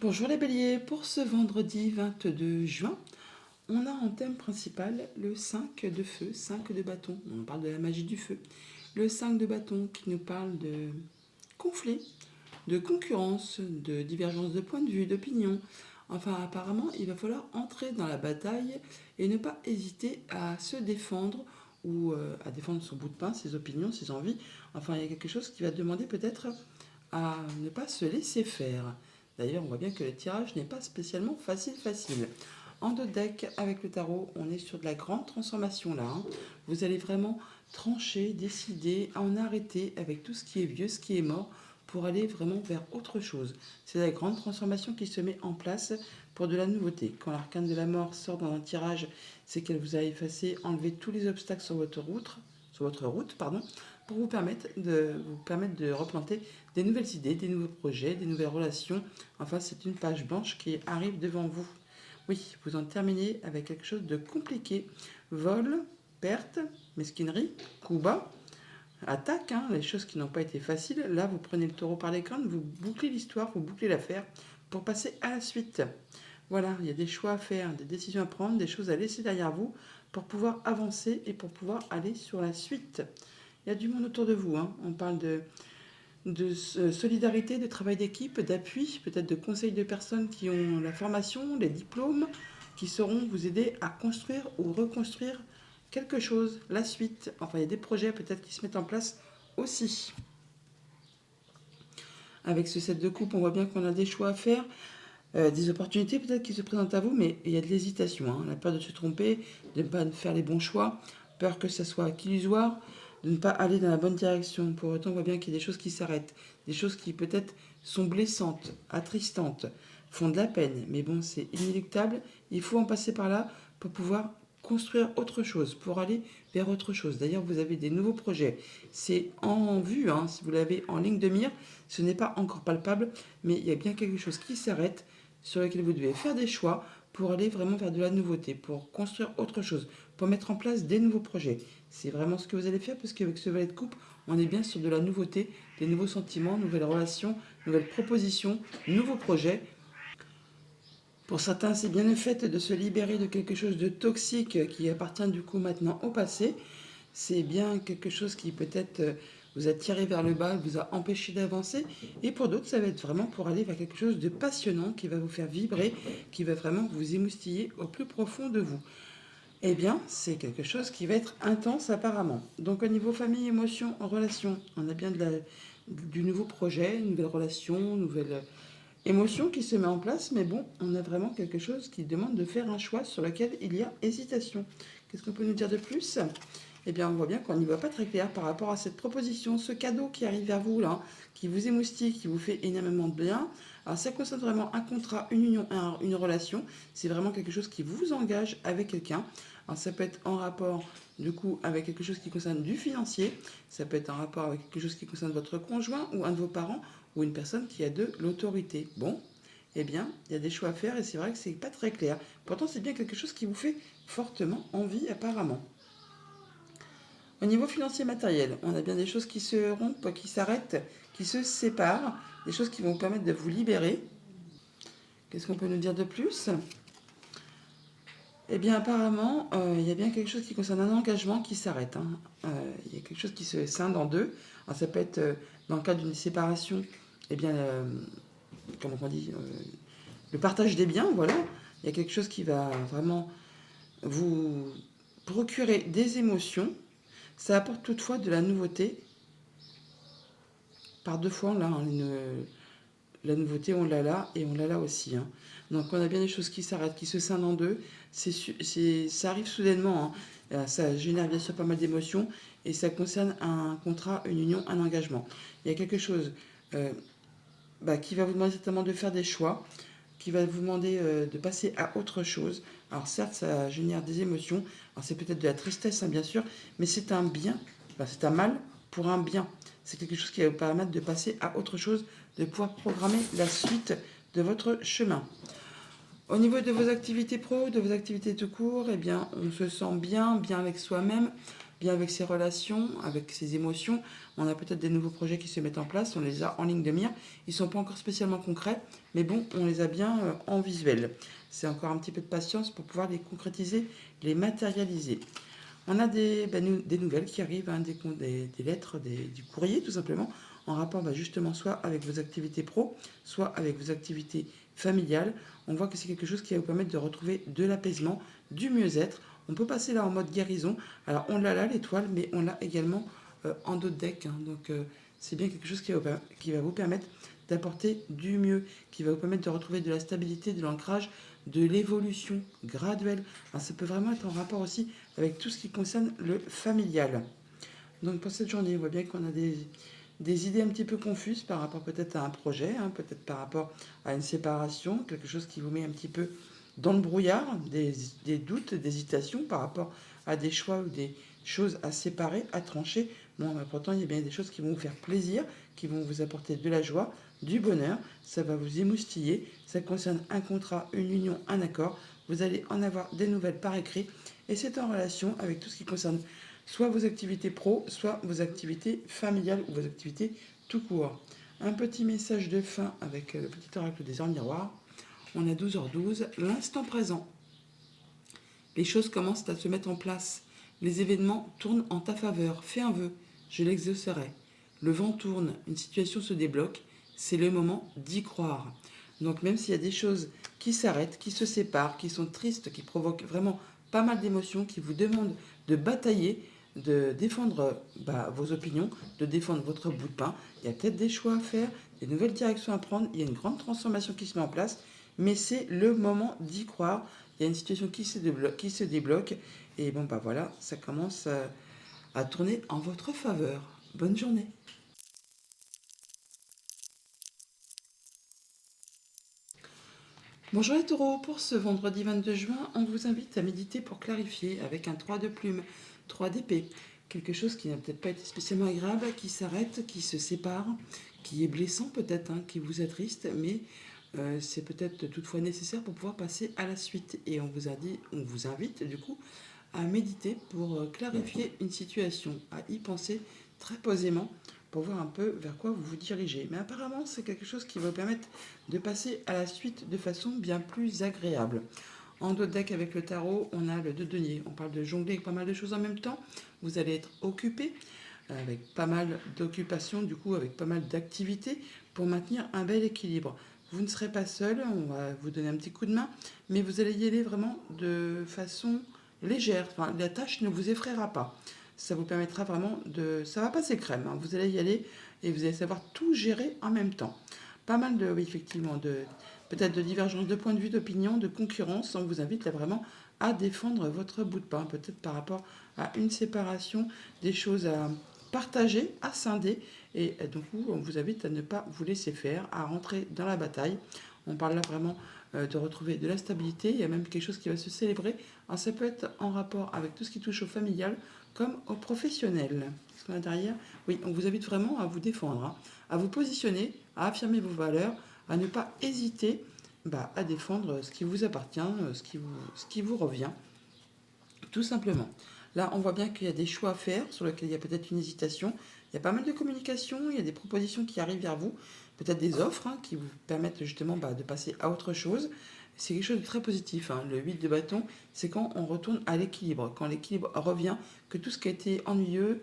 Bonjour les béliers, pour ce vendredi 22 juin, on a en thème principal le 5 de feu, 5 de bâton. On parle de la magie du feu. Le 5 de bâton qui nous parle de conflit, de concurrence, de divergence de point de vue, d'opinion. Enfin, apparemment, il va falloir entrer dans la bataille et ne pas hésiter à se défendre ou à défendre son bout de pain, ses opinions, ses envies. Enfin, il y a quelque chose qui va demander peut-être à ne pas se laisser faire. D'ailleurs, on voit bien que le tirage n'est pas spécialement facile. En deux decks, avec le tarot, on est sur de la grande transformation là. Vous allez vraiment trancher, décider, en arrêter avec tout ce qui est vieux, ce qui est mort, pour aller vraiment vers autre chose. C'est la grande transformation qui se met en place pour de la nouveauté. Quand l'arcane de la mort sort dans un tirage, c'est qu'elle vous a effacé, enlevé tous les obstacles sur votre route, pour vous permettre de replanter des nouvelles idées, des nouveaux projets, des nouvelles relations. Enfin, c'est une page blanche qui arrive devant vous. Oui, vous en terminez avec quelque chose de compliqué. Vol, perte, mesquinerie, coup bas, attaque, les choses qui n'ont pas été faciles. Là, vous prenez le taureau par les cornes, vous bouclez l'histoire, vous bouclez l'affaire pour passer à la suite. Voilà, il y a des choix à faire, des décisions à prendre, des choses à laisser derrière vous pour pouvoir avancer et pour pouvoir aller sur la suite. Il y a du monde autour de vous. On parle de solidarité, de travail d'équipe, d'appui, peut-être de conseils de personnes qui ont la formation, les diplômes, qui sauront vous aider à construire ou reconstruire quelque chose, la suite. Enfin, il y a des projets peut-être qui se mettent en place aussi. Avec ce set de coupe, on voit bien qu'on a des choix à faire, des opportunités peut-être qui se présentent à vous, mais il y a de l'hésitation. La peur de se tromper, de ne pas faire les bons choix, peur que ça soit illusoire, de ne pas aller dans la bonne direction. Pour autant, on voit bien qu'il y a des choses qui s'arrêtent, des choses qui peut-être sont blessantes, attristantes, font de la peine. Mais bon, c'est inéluctable. Il faut en passer par là pour pouvoir construire autre chose, pour aller vers autre chose. D'ailleurs, vous avez des nouveaux projets. C'est en vue, si vous l'avez en ligne de mire, ce n'est pas encore palpable, mais il y a bien quelque chose qui s'arrête, sur lequel vous devez faire des choix pour aller vraiment vers de la nouveauté, pour construire autre chose, pour mettre en place des nouveaux projets. C'est vraiment ce que vous allez faire, parce qu'avec ce valet de coupe, on est bien sur de la nouveauté, des nouveaux sentiments, nouvelles relations, nouvelles propositions, nouveaux projets. Pour certains, c'est bien le fait de se libérer de quelque chose de toxique qui appartient du coup maintenant au passé. C'est bien quelque chose qui peut-être vous a tiré vers le bas, vous a empêché d'avancer. Et pour d'autres, ça va être vraiment pour aller vers quelque chose de passionnant qui va vous faire vibrer, qui va vraiment vous émoustiller au plus profond de vous. Eh bien, c'est quelque chose qui va être intense apparemment. Donc au niveau famille, émotion, relation, on a bien du nouveau projet, une nouvelle relation, une nouvelle émotion qui se met en place, mais bon, on a vraiment quelque chose qui demande de faire un choix sur lequel il y a hésitation. Qu'est-ce qu'on peut nous dire de plus? Eh bien, on voit bien qu'on n'y voit pas très clair par rapport à cette proposition, ce cadeau qui arrive vers vous là, qui vous émoustille, qui vous fait énormément de bien. Alors, ça concerne vraiment un contrat, une union, une relation. C'est vraiment quelque chose qui vous engage avec quelqu'un. Alors, ça peut être en rapport, du coup, avec quelque chose qui concerne du financier. Ça peut être en rapport avec quelque chose qui concerne votre conjoint ou un de vos parents ou une personne qui a de l'autorité. Bon, eh bien, il y a des choix à faire et c'est vrai que c'est pas très clair. Pourtant, c'est bien quelque chose qui vous fait fortement envie apparemment. Au niveau financier matériel, on a bien des choses qui se rompent, qui s'arrêtent, qui se séparent, des choses qui vont vous permettre de vous libérer. Qu'est-ce qu'on peut nous dire de plus? Eh bien, apparemment, il y a bien quelque chose qui concerne un engagement qui s'arrête. Il y a quelque chose qui se scinde en deux. Alors, ça peut être dans le cadre d'une séparation, eh bien, comment on dit, le partage des biens, voilà. Il y a quelque chose qui va vraiment vous procurer des émotions. Ça apporte toutefois de la nouveauté. Par deux fois, là, la nouveauté, on l'a là et on l'a là aussi. Donc on a bien des choses qui s'arrêtent, qui se scindent en deux. Ça arrive soudainement. Ça génère bien sûr pas mal d'émotions et ça concerne un contrat, une union, un engagement. Il y a quelque chose qui va vous demander certainement de faire des choix, qui va vous demander de passer à autre chose. Alors certes, ça génère des émotions. Alors c'est peut-être de la tristesse, bien sûr, mais c'est un bien, c'est un mal pour un bien. C'est quelque chose qui va vous permettre de passer à autre chose, de pouvoir programmer la suite de votre chemin. Au niveau de vos activités pro, de vos activités tout court, eh bien, on se sent bien avec soi-même. bien avec ses relations, avec ses émotions. On a peut-être des nouveaux projets qui se mettent en place, on les a en ligne de mire. Ils ne sont pas encore spécialement concrets, mais bon, on les a bien en visuel. C'est encore un petit peu de patience pour pouvoir les concrétiser, les matérialiser. On a des nouvelles qui arrivent, hein, des lettres, du courrier tout simplement, en rapport justement soit avec vos activités pro, soit avec vos activités familiales. On voit que c'est quelque chose qui va vous permettre de retrouver de l'apaisement, du mieux-être. On peut passer là en mode guérison. Alors on l'a là l'étoile, mais on l'a également en d'autres decks. Hein. Donc c'est bien quelque chose qui va vous permettre d'apporter du mieux, qui va vous permettre de retrouver de la stabilité, de l'ancrage, de l'évolution graduelle. Alors, ça peut vraiment être en rapport aussi avec tout ce qui concerne le familial. Donc pour cette journée, on voit bien qu'on a des idées un petit peu confuses par rapport peut-être à un projet, hein, peut-être par rapport à une séparation, quelque chose qui vous met un petit peu dans le brouillard, des doutes, des hésitations par rapport à des choix ou des choses à séparer, à trancher. Bon, mais pourtant, il y a bien des choses qui vont vous faire plaisir, qui vont vous apporter de la joie, du bonheur, ça va vous émoustiller, ça concerne un contrat, une union, un accord, vous allez en avoir des nouvelles par écrit, et c'est en relation avec tout ce qui concerne soit vos activités pro, soit vos activités familiales ou vos activités tout court. Un petit message de fin avec le petit oracle des heures miroirs. On a 12h12, l'instant présent. Les choses commencent à se mettre en place. Les événements tournent en ta faveur. Fais un vœu, je l'exaucerai. Le vent tourne, une situation se débloque. C'est le moment d'y croire. Donc même s'il y a des choses qui s'arrêtent, qui se séparent, qui sont tristes, qui provoquent vraiment pas mal d'émotions, qui vous demandent de batailler, de défendre vos opinions, de défendre votre bout de pain, il y a peut-être des choix à faire, des nouvelles directions à prendre, il y a une grande transformation qui se met en place, mais c'est le moment d'y croire. Il y a une situation qui se débloque et bon voilà, ça commence à tourner en votre faveur. Bonne journée. Bonjour les taureaux, pour ce vendredi 22 juin, on vous invite à méditer pour clarifier avec un 3 de plume, 3 d'épée. Quelque chose qui n'a peut-être pas été spécialement agréable, qui s'arrête, qui se sépare, qui est blessant peut-être, hein, qui vous attriste, mais c'est peut-être toutefois nécessaire pour pouvoir passer à la suite. Et on vous invite du coup à méditer pour clarifier une situation, à y penser très posément pour voir un peu vers quoi vous vous dirigez. Mais apparemment, c'est quelque chose qui va vous permettre de passer à la suite de façon bien plus agréable. En dos de deck avec le tarot, on a le 2 denier. On parle de jongler avec pas mal de choses en même temps. Vous allez être occupé avec pas mal d'occupations, du coup avec pas mal d'activités pour maintenir un bel équilibre. Vous ne serez pas seul, on va vous donner un petit coup de main, mais vous allez y aller vraiment de façon légère. Enfin, la tâche ne vous effraiera pas. Ça vous permettra vraiment de... Ça va passer crème, hein. Vous allez y aller et vous allez savoir tout gérer en même temps. Pas mal de, oui, effectivement, peut-être de divergence de point de vue, d'opinion, de concurrence. On vous invite là vraiment à défendre votre bout de pain, peut-être par rapport à une séparation, des choses à partager, à scinder. Et donc, on vous invite à ne pas vous laisser faire, à rentrer dans la bataille. On parle là vraiment de retrouver de la stabilité. Il y a même quelque chose qui va se célébrer. Alors, ça peut être en rapport avec tout ce qui touche au familial comme au professionnel. Qu'est-ce qu'on a derrière? Oui, on vous invite vraiment à vous défendre, hein, à vous positionner, à affirmer vos valeurs, à ne pas hésiter à défendre ce qui vous appartient, ce qui vous revient, tout simplement. Là, on voit bien qu'il y a des choix à faire sur lesquels il y a peut-être une hésitation. Il y a pas mal de communication, il y a des propositions qui arrivent vers vous, peut-être des offres qui vous permettent justement de passer à autre chose. C'est quelque chose de très positif. Le 8 de bâton, c'est quand on retourne à l'équilibre, quand l'équilibre revient, que tout ce qui a été ennuyeux,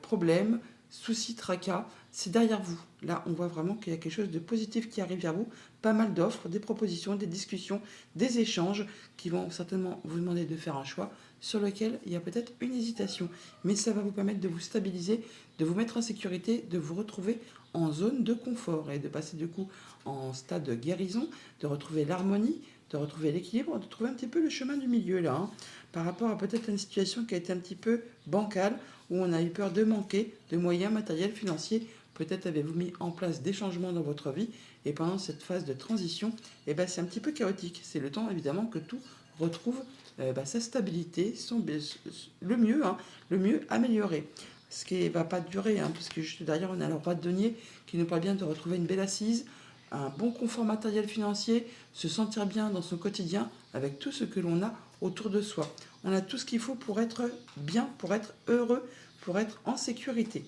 problème, soucis, tracas, c'est derrière vous. Là, on voit vraiment qu'il y a quelque chose de positif qui arrive vers vous. Pas mal d'offres, des propositions, des discussions, des échanges qui vont certainement vous demander de faire un choix sur lequel il y a peut-être une hésitation. Mais ça va vous permettre de vous stabiliser, de vous mettre en sécurité, de vous retrouver en zone de confort et de passer du coup en stade de guérison, de retrouver l'harmonie, de retrouver l'équilibre, de trouver un petit peu le chemin du milieu là, hein, par rapport à peut-être une situation qui a été un petit peu bancale, où on a eu peur de manquer de moyens matériels, financiers. Peut-être avez-vous mis en place des changements dans votre vie et pendant cette phase de transition, c'est un petit peu chaotique. C'est le temps évidemment que tout retrouve sa stabilité, le mieux amélioré. Ce qui ne va pas durer, puisque juste derrière on a le roi de denier qui nous parle bien de retrouver une belle assise, un bon confort matériel financier, se sentir bien dans son quotidien avec tout ce que l'on a autour de soi. On a tout ce qu'il faut pour être bien, pour être heureux, pour être en sécurité.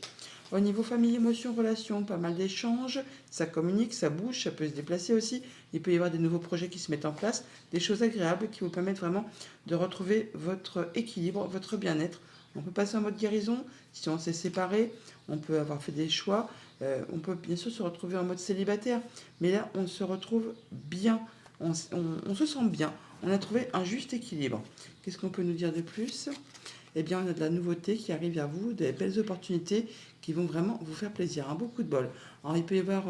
Au niveau famille, émotions, relations, pas mal d'échanges, ça communique, ça bouge, ça peut se déplacer aussi. Il peut y avoir des nouveaux projets qui se mettent en place, des choses agréables qui vous permettent vraiment de retrouver votre équilibre, votre bien-être. On peut passer en mode guérison, si on s'est séparé, on peut avoir fait des choix, on peut bien sûr se retrouver en mode célibataire, mais là on se retrouve bien, on se sent bien, on a trouvé un juste équilibre. Qu'est-ce qu'on peut nous dire de plus? Eh bien, on a de la nouveauté qui arrive vers vous, des belles opportunités qui vont vraiment vous faire plaisir. Un beau coup de bol. Alors, il peut y avoir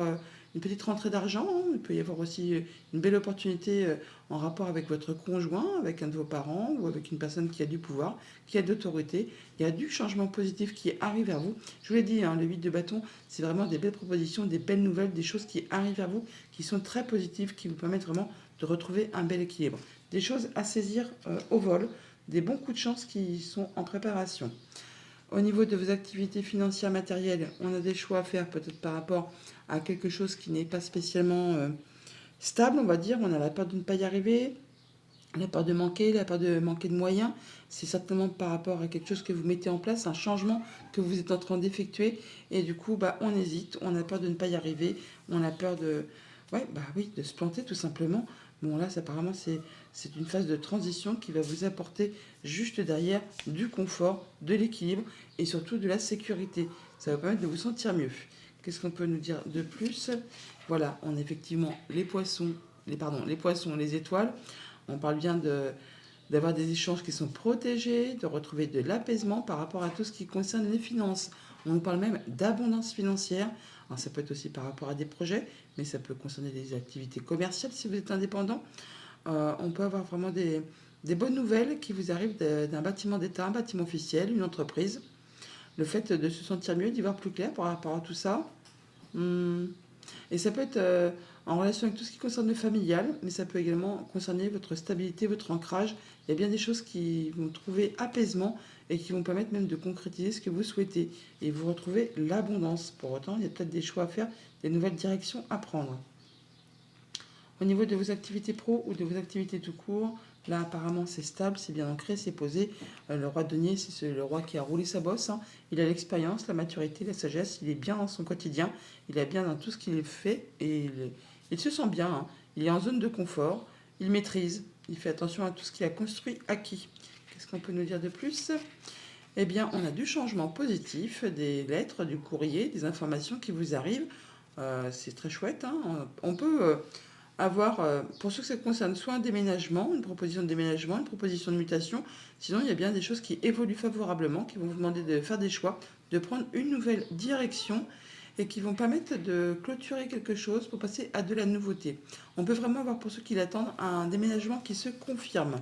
une petite rentrée d'argent, hein. Il peut y avoir aussi une belle opportunité en rapport avec votre conjoint, avec un de vos parents ou avec une personne qui a du pouvoir, qui a de l'autorité. Il y a du changement positif qui arrive vers vous. Je vous l'ai dit, hein, le 8 de bâton, c'est vraiment des belles propositions, des belles nouvelles, des choses qui arrivent vers vous, qui sont très positives, qui vous permettent vraiment de retrouver un bel équilibre. Des choses à saisir au vol, des bons coups de chance qui sont en préparation. Au niveau de vos activités financières matérielles, on a des choix à faire peut-être par rapport à quelque chose qui n'est pas spécialement stable, on va dire. On a la peur de ne pas y arriver, la peur de manquer de moyens. C'est certainement par rapport à quelque chose que vous mettez en place, un changement que vous êtes en train d'effectuer. Et du coup, on hésite, on a peur de ne pas y arriver, on a peur de, ouais, oui, de se planter tout simplement. Bon, là, apparemment, c'est une phase de transition qui va vous apporter juste derrière du confort, de l'équilibre et surtout de la sécurité. Ça va permettre de vous sentir mieux. Qu'est-ce qu'on peut nous dire de plus? Voilà, on a effectivement les poissons, les étoiles. On parle bien d'avoir des échanges qui sont protégés, de retrouver de l'apaisement par rapport à tout ce qui concerne les finances. On nous parle même d'abondance financière. Alors ça peut être aussi par rapport à des projets, mais ça peut concerner des activités commerciales si vous êtes indépendant. On peut avoir vraiment des bonnes nouvelles qui vous arrivent d'un bâtiment d'État, un bâtiment officiel, une entreprise. Le fait de se sentir mieux, d'y voir plus clair par rapport à tout ça. Hmm. Et ça peut être en relation avec tout ce qui concerne le familial, mais ça peut également concerner votre stabilité, votre ancrage. Il y a bien des choses qui vont trouver apaisement et qui vont permettre même de concrétiser ce que vous souhaitez. Et vous retrouvez l'abondance. Pour autant, il y a peut-être des choix à faire, des nouvelles directions à prendre. Au niveau de vos activités pro ou de vos activités tout court, là apparemment c'est stable, c'est bien ancré, c'est posé. Le roi de denier, c'est le roi qui a roulé sa bosse, hein. Il a l'expérience, la maturité, la sagesse, il est bien dans son quotidien, il est bien dans tout ce qu'il fait et il se sent bien, hein. Il est en zone de confort, il maîtrise, il fait attention à tout ce qu'il a construit, acquis. Qu'est-ce qu'on peut nous dire de plus? Eh bien, on a du changement positif, des lettres, du courrier, des informations qui vous arrivent. C'est très chouette, hein. On peut avoir, pour ceux que ça concerne, soit un déménagement, une proposition de déménagement, une proposition de mutation. Sinon, il y a bien des choses qui évoluent favorablement, qui vont vous demander de faire des choix, de prendre une nouvelle direction et qui vont permettre de clôturer quelque chose pour passer à de la nouveauté. On peut vraiment avoir, pour ceux qui l'attendent, un déménagement qui se confirme.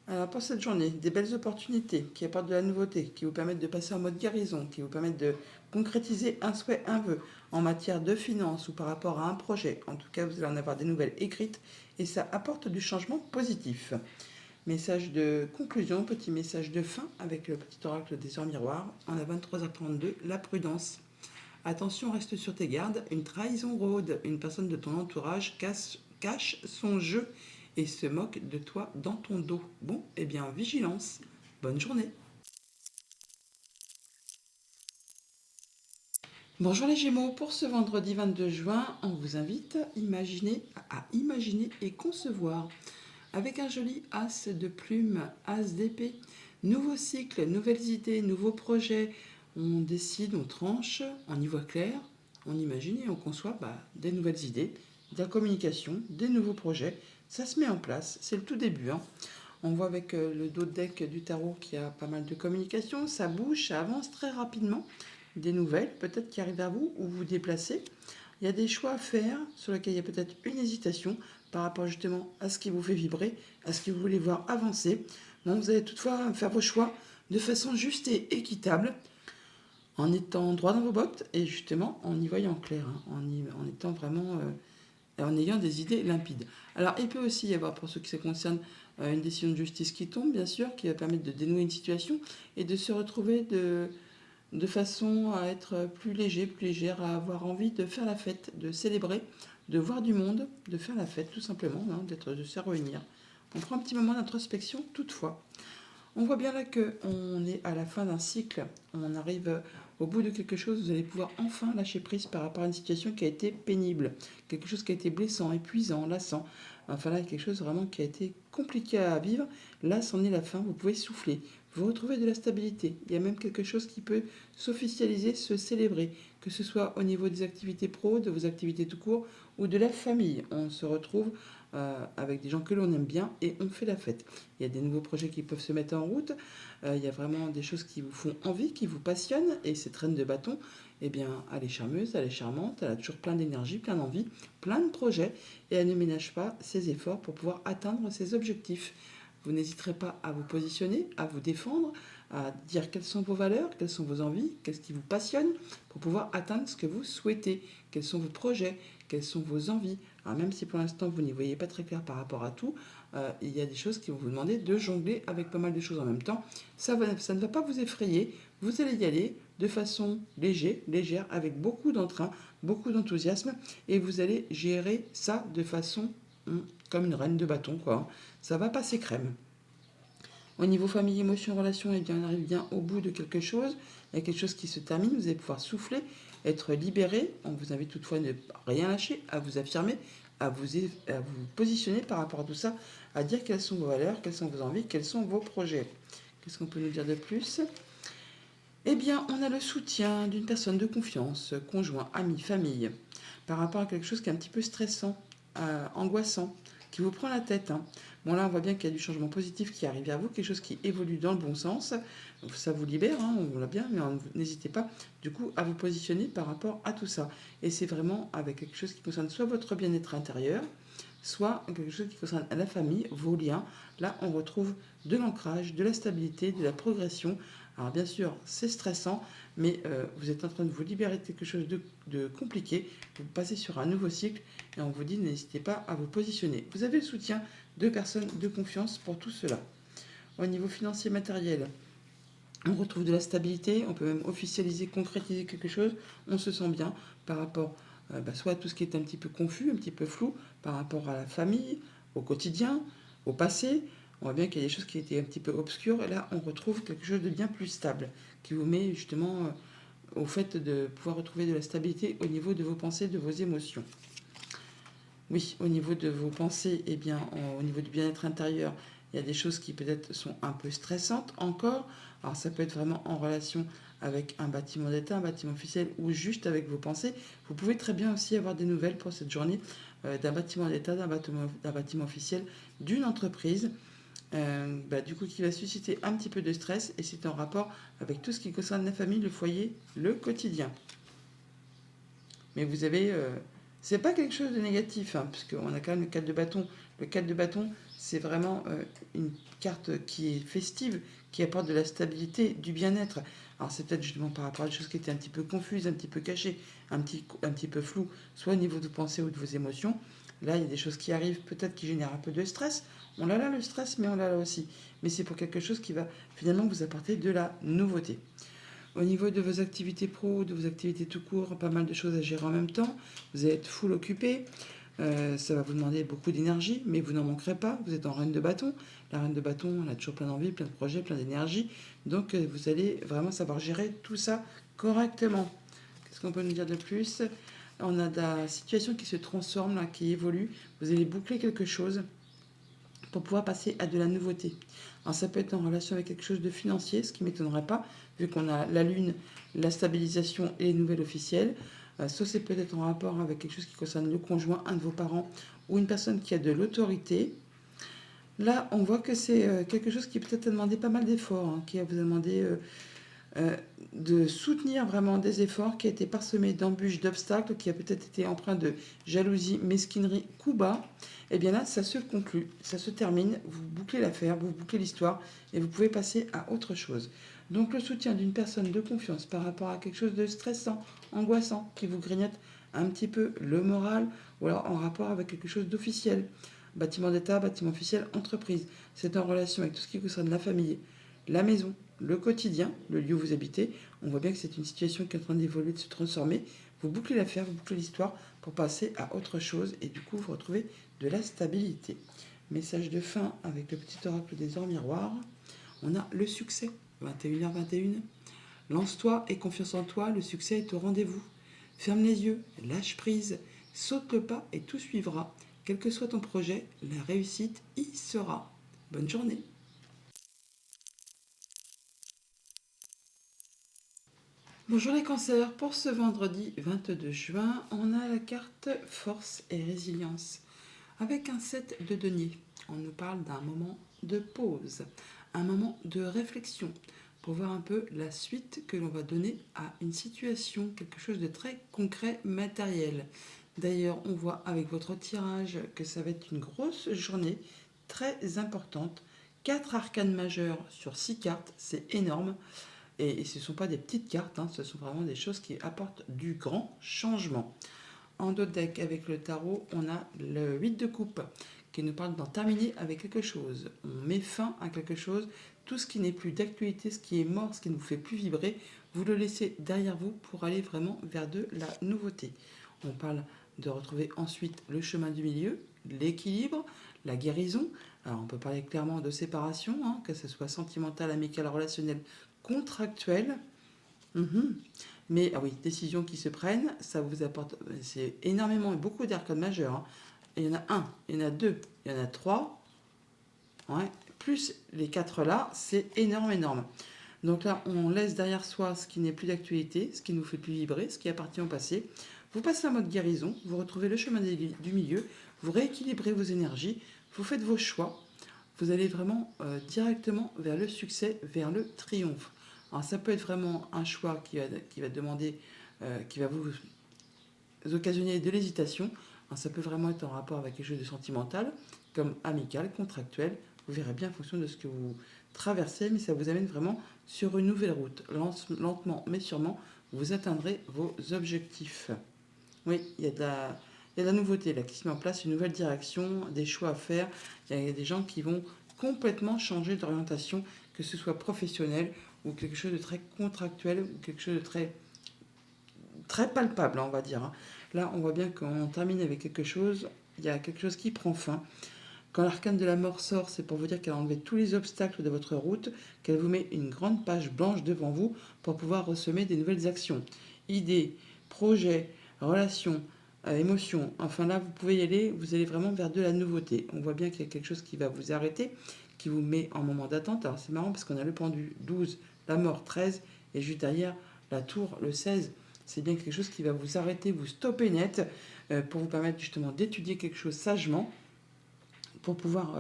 Alors pour cette journée, des belles opportunités qui apportent de la nouveauté, qui vous permettent de passer en mode guérison, qui vous permettent de concrétiser un souhait, un vœu en matière de finances ou par rapport à un projet. En tout cas, vous allez en avoir des nouvelles écrites et ça apporte du changement positif. Message de conclusion, petit message de fin avec le petit oracle des heures miroirs. On a 23h32, la prudence. Attention, reste sur tes gardes, une trahison rôde, une personne de ton entourage cache son jeu et se moque de toi dans ton dos. Bon, eh bien, vigilance. Bonne journée. Bonjour les Gémeaux, pour ce vendredi 22 juin, on vous invite à imaginer et concevoir avec un joli as de plumes, as d'épée. Nouveau cycle, nouvelles idées, nouveaux projets. On décide, on tranche, on y voit clair, on imagine et on conçoit des nouvelles idées, de la communication, des nouveaux projets. Ça se met en place, c'est le tout début, hein. On voit avec le dos de deck du tarot qu'il y a pas mal de communication, ça bouge, ça avance très rapidement. Des nouvelles peut-être qui arrivent à vous ou vous déplacez. Il y a des choix à faire sur lesquels il y a peut-être une hésitation par rapport justement à ce qui vous fait vibrer, à ce que vous voulez voir avancer. Bon, vous allez toutefois faire vos choix de façon juste et équitable, en étant droit dans vos bottes et justement en y voyant clair, hein, en étant vraiment en ayant des idées limpides. Alors il peut aussi y avoir, pour ceux qui se concernent, une décision de justice qui tombe, bien sûr, qui va permettre de dénouer une situation et de se retrouver de façon à être plus léger, plus légère, à avoir envie de faire la fête, de célébrer, de voir du monde, de faire la fête tout simplement, hein, de se réunir. On prend un petit moment d'introspection toutefois. On voit bien là qu'on est à la fin d'un cycle, on arrive au bout de quelque chose, vous allez pouvoir enfin lâcher prise par rapport à une situation qui a été pénible, quelque chose qui a été blessant, épuisant, lassant. Enfin là, quelque chose vraiment qui a été compliqué à vivre. Là, c'en est la fin, vous pouvez souffler. Vous retrouvez de la stabilité. Il y a même quelque chose qui peut s'officialiser, se célébrer, que ce soit au niveau des activités pro, de vos activités tout court ou de la famille. On se retrouve avec des gens que l'on aime bien et on fait la fête. Il y a des nouveaux projets qui peuvent se mettre en route. Il y a vraiment des choses qui vous font envie, qui vous passionnent. Et cette reine de bâton, eh bien, elle est charmeuse, elle est charmante, elle a toujours plein d'énergie, plein d'envie, plein de projets. Et elle ne ménage pas ses efforts pour pouvoir atteindre ses objectifs. Vous n'hésiterez pas à vous positionner, à vous défendre, à dire quelles sont vos valeurs, quelles sont vos envies, qu'est-ce qui vous passionne pour pouvoir atteindre ce que vous souhaitez, quels sont vos projets, quelles sont vos envies. Alors même si pour l'instant vous n'y voyez pas très clair par rapport à tout, il y a des choses qui vont vous demander de jongler avec pas mal de choses en même temps. Ça ne va pas vous effrayer, vous allez y aller de façon légère, avec beaucoup d'entrain, beaucoup d'enthousiasme, et vous allez gérer ça de façon comme une reine de bâton, quoi. Ça va passer crème. Au niveau famille, émotion, relation, eh bien, on arrive bien au bout de quelque chose. Il y a quelque chose qui se termine, vous allez pouvoir souffler, être libéré. On vous invite toutefois à ne rien lâcher, à vous affirmer, à vous positionner par rapport à tout ça, à dire quelles sont vos valeurs, quelles sont vos envies, quels sont vos projets. Qu'est-ce qu'on peut nous dire de plus? Eh bien, on a le soutien d'une personne de confiance, conjoint, ami, famille, par rapport à quelque chose qui est un petit peu stressant, angoissant, qui vous prend la tête, hein. Bon, là, on voit bien qu'il y a du changement positif qui arrive vers vous, quelque chose qui évolue dans le bon sens. Donc, ça vous libère, hein, on l'a bien, mais n'hésitez pas, du coup, à vous positionner par rapport à tout ça. Et c'est vraiment avec quelque chose qui concerne soit votre bien-être intérieur, soit quelque chose qui concerne la famille, vos liens. Là, on retrouve de l'ancrage, de la stabilité, de la progression. Alors bien sûr, c'est stressant, mais vous êtes en train de vous libérer de quelque chose de compliqué. Vous passez sur un nouveau cycle et on vous dit n'hésitez pas à vous positionner. Vous avez le soutien de personnes de confiance pour tout cela. Au niveau financier matériel, on retrouve de la stabilité, on peut même officialiser, concrétiser quelque chose. On se sent bien par rapport soit à tout ce qui est un petit peu confus, un petit peu flou, par rapport à la famille, au quotidien, au passé. On voit bien qu'il y a des choses qui étaient un petit peu obscures. Et là, on retrouve quelque chose de bien plus stable, qui vous met justement au fait de pouvoir retrouver de la stabilité au niveau de vos pensées, de vos émotions. Oui, au niveau de vos pensées, eh bien, au niveau du bien-être intérieur, il y a des choses qui peut-être sont un peu stressantes encore. Alors ça peut être vraiment en relation avec un bâtiment d'État, un bâtiment officiel ou juste avec vos pensées. Vous pouvez très bien aussi avoir des nouvelles pour cette journée d'un bâtiment d'État, d'un bâtiment officiel, d'une entreprise. Du coup, qui va susciter un petit peu de stress et c'est en rapport avec tout ce qui concerne la famille, le foyer, le quotidien. Mais vous avez c'est pas quelque chose de négatif, hein, puisqu'on a quand même le 4 de bâton. Le 4 de bâton, c'est vraiment une carte qui est festive, qui apporte de la stabilité, du bien-être. Alors c'est peut-être justement par rapport à des choses qui étaient un petit peu confuses, un petit peu cachées, un petit peu floues, soit au niveau de vos pensées ou de vos émotions. Là, il y a des choses qui arrivent, peut-être qui génèrent un peu de stress. On l'a là le stress, mais on l'a là aussi. Mais c'est pour quelque chose qui va finalement vous apporter de la nouveauté. Au niveau de vos activités pro, de vos activités tout court, pas mal de choses à gérer en même temps. Vous allez être full occupé. Ça va vous demander beaucoup d'énergie, mais vous n'en manquerez pas. Vous êtes en reine de bâton. La reine de bâton, elle a toujours plein d'envie, plein de projets, plein d'énergie. Donc vous allez vraiment savoir gérer tout ça correctement. Qu'est-ce qu'on peut nous dire de plus? On a la situation qui se transforme, là, qui évolue. Vous allez boucler quelque chose pour pouvoir passer à de la nouveauté. Alors ça peut être en relation avec quelque chose de financier, ce qui ne m'étonnerait pas, vu qu'on a la lune, la stabilisation et les nouvelles officielles. Soit c'est peut-être en rapport avec quelque chose qui concerne le conjoint, un de vos parents, ou une personne qui a de l'autorité. Là, on voit que c'est quelque chose qui peut-être a demandé pas mal d'efforts, hein, qui a vous demandé de soutenir vraiment des efforts, qui a été parsemé d'embûches, d'obstacles, qui a peut-être été empreint de jalousie, mesquinerie, coup bas. Et bien là, ça se conclut, ça se termine, vous bouclez l'affaire, vous bouclez l'histoire et vous pouvez passer à autre chose. Donc le soutien d'une personne de confiance par rapport à quelque chose de stressant, angoissant, qui vous grignote un petit peu le moral, ou alors en rapport avec quelque chose d'officiel. Bâtiment d'État, bâtiment officiel, entreprise. C'est en relation avec tout ce qui concerne la famille, la maison, le quotidien, le lieu où vous habitez. On voit bien que c'est une situation qui est en train d'évoluer, de se transformer. vous bouclez l'affaire, vous bouclez l'histoire pour passer à autre chose et du coup vous retrouvez de la stabilité. Message de fin avec le petit oracle des ors miroirs. On a le succès, 21h21. Lance-toi et confiance en toi, le succès est au rendez-vous. Ferme les yeux, lâche prise, saute le pas et tout suivra. Quel que soit ton projet, la réussite y sera. Bonne journée. Bonjour les cancers, pour ce vendredi 22 juin, on a la carte force et résilience. Avec un 7 de denier, on nous parle d'un moment de pause, un moment de réflexion pour voir un peu la suite que l'on va donner à une situation, quelque chose de très concret, matériel. D'ailleurs, on voit avec votre tirage que ça va être une grosse journée, très importante. 4 arcanes majeures sur 6 cartes, c'est énorme. Et ce ne sont pas des petites cartes, hein, ce sont vraiment des choses qui apportent du grand changement. En dos de deck, avec le tarot, on a le 8 de coupe qui nous parle d'en terminer avec quelque chose. On met fin à quelque chose. Tout ce qui n'est plus d'actualité, ce qui est mort, ce qui ne vous fait plus vibrer, vous le laissez derrière vous pour aller vraiment vers de la nouveauté. On parle de retrouver ensuite le chemin du milieu, l'équilibre, la guérison. Alors on peut parler clairement de séparation, hein, que ce soit sentimental, amical, relationnel, contractuel. Mhm. Mais ah oui, décisions qui se prennent, ça vous apporte, c'est énormément, beaucoup d'arcanes majeurs, hein. Il y en a un, il y en a deux, il y en a trois, ouais, plus les quatre là, c'est énorme, énorme. Donc là, on laisse derrière soi ce qui n'est plus d'actualité, ce qui nous fait plus vibrer, ce qui appartient au passé. Vous passez en mode guérison, vous retrouvez le chemin du milieu, vous rééquilibrez vos énergies, vous faites vos choix, vous allez vraiment directement vers le succès, vers le triomphe. Alors ça peut être vraiment un choix qui va demander, qui va vous occasionner de l'hésitation. Alors ça peut vraiment être en rapport avec quelque chose de sentimental, comme amical, contractuel. Vous verrez bien en fonction de ce que vous traversez, mais ça vous amène vraiment sur une nouvelle route. Lentement mais sûrement, vous atteindrez vos objectifs. Oui, il y a de la nouveauté là qui se met en place, une nouvelle direction, des choix à faire. Il y a des gens qui vont complètement changer d'orientation, que ce soit professionnel ou quelque chose de très contractuel ou quelque chose de très, très palpable, on va dire, hein. Là, on voit bien qu'on termine avec quelque chose, il y a quelque chose qui prend fin. Quand l'arcane de la mort sort, c'est pour vous dire qu'elle a enlevé tous les obstacles de votre route, qu'elle vous met une grande page blanche devant vous pour pouvoir ressemer des nouvelles actions, idées, projets, relations, émotions. Enfin là, vous pouvez y aller, vous allez vraiment vers de la nouveauté. On voit bien qu'il y a quelque chose qui va vous arrêter, qui vous met en moment d'attente. Alors c'est marrant parce qu'on a le pendu 12, la mort 13, et juste derrière la tour le 16. C'est bien quelque chose qui va vous arrêter, vous stopper net, pour vous permettre justement d'étudier quelque chose sagement, pour pouvoir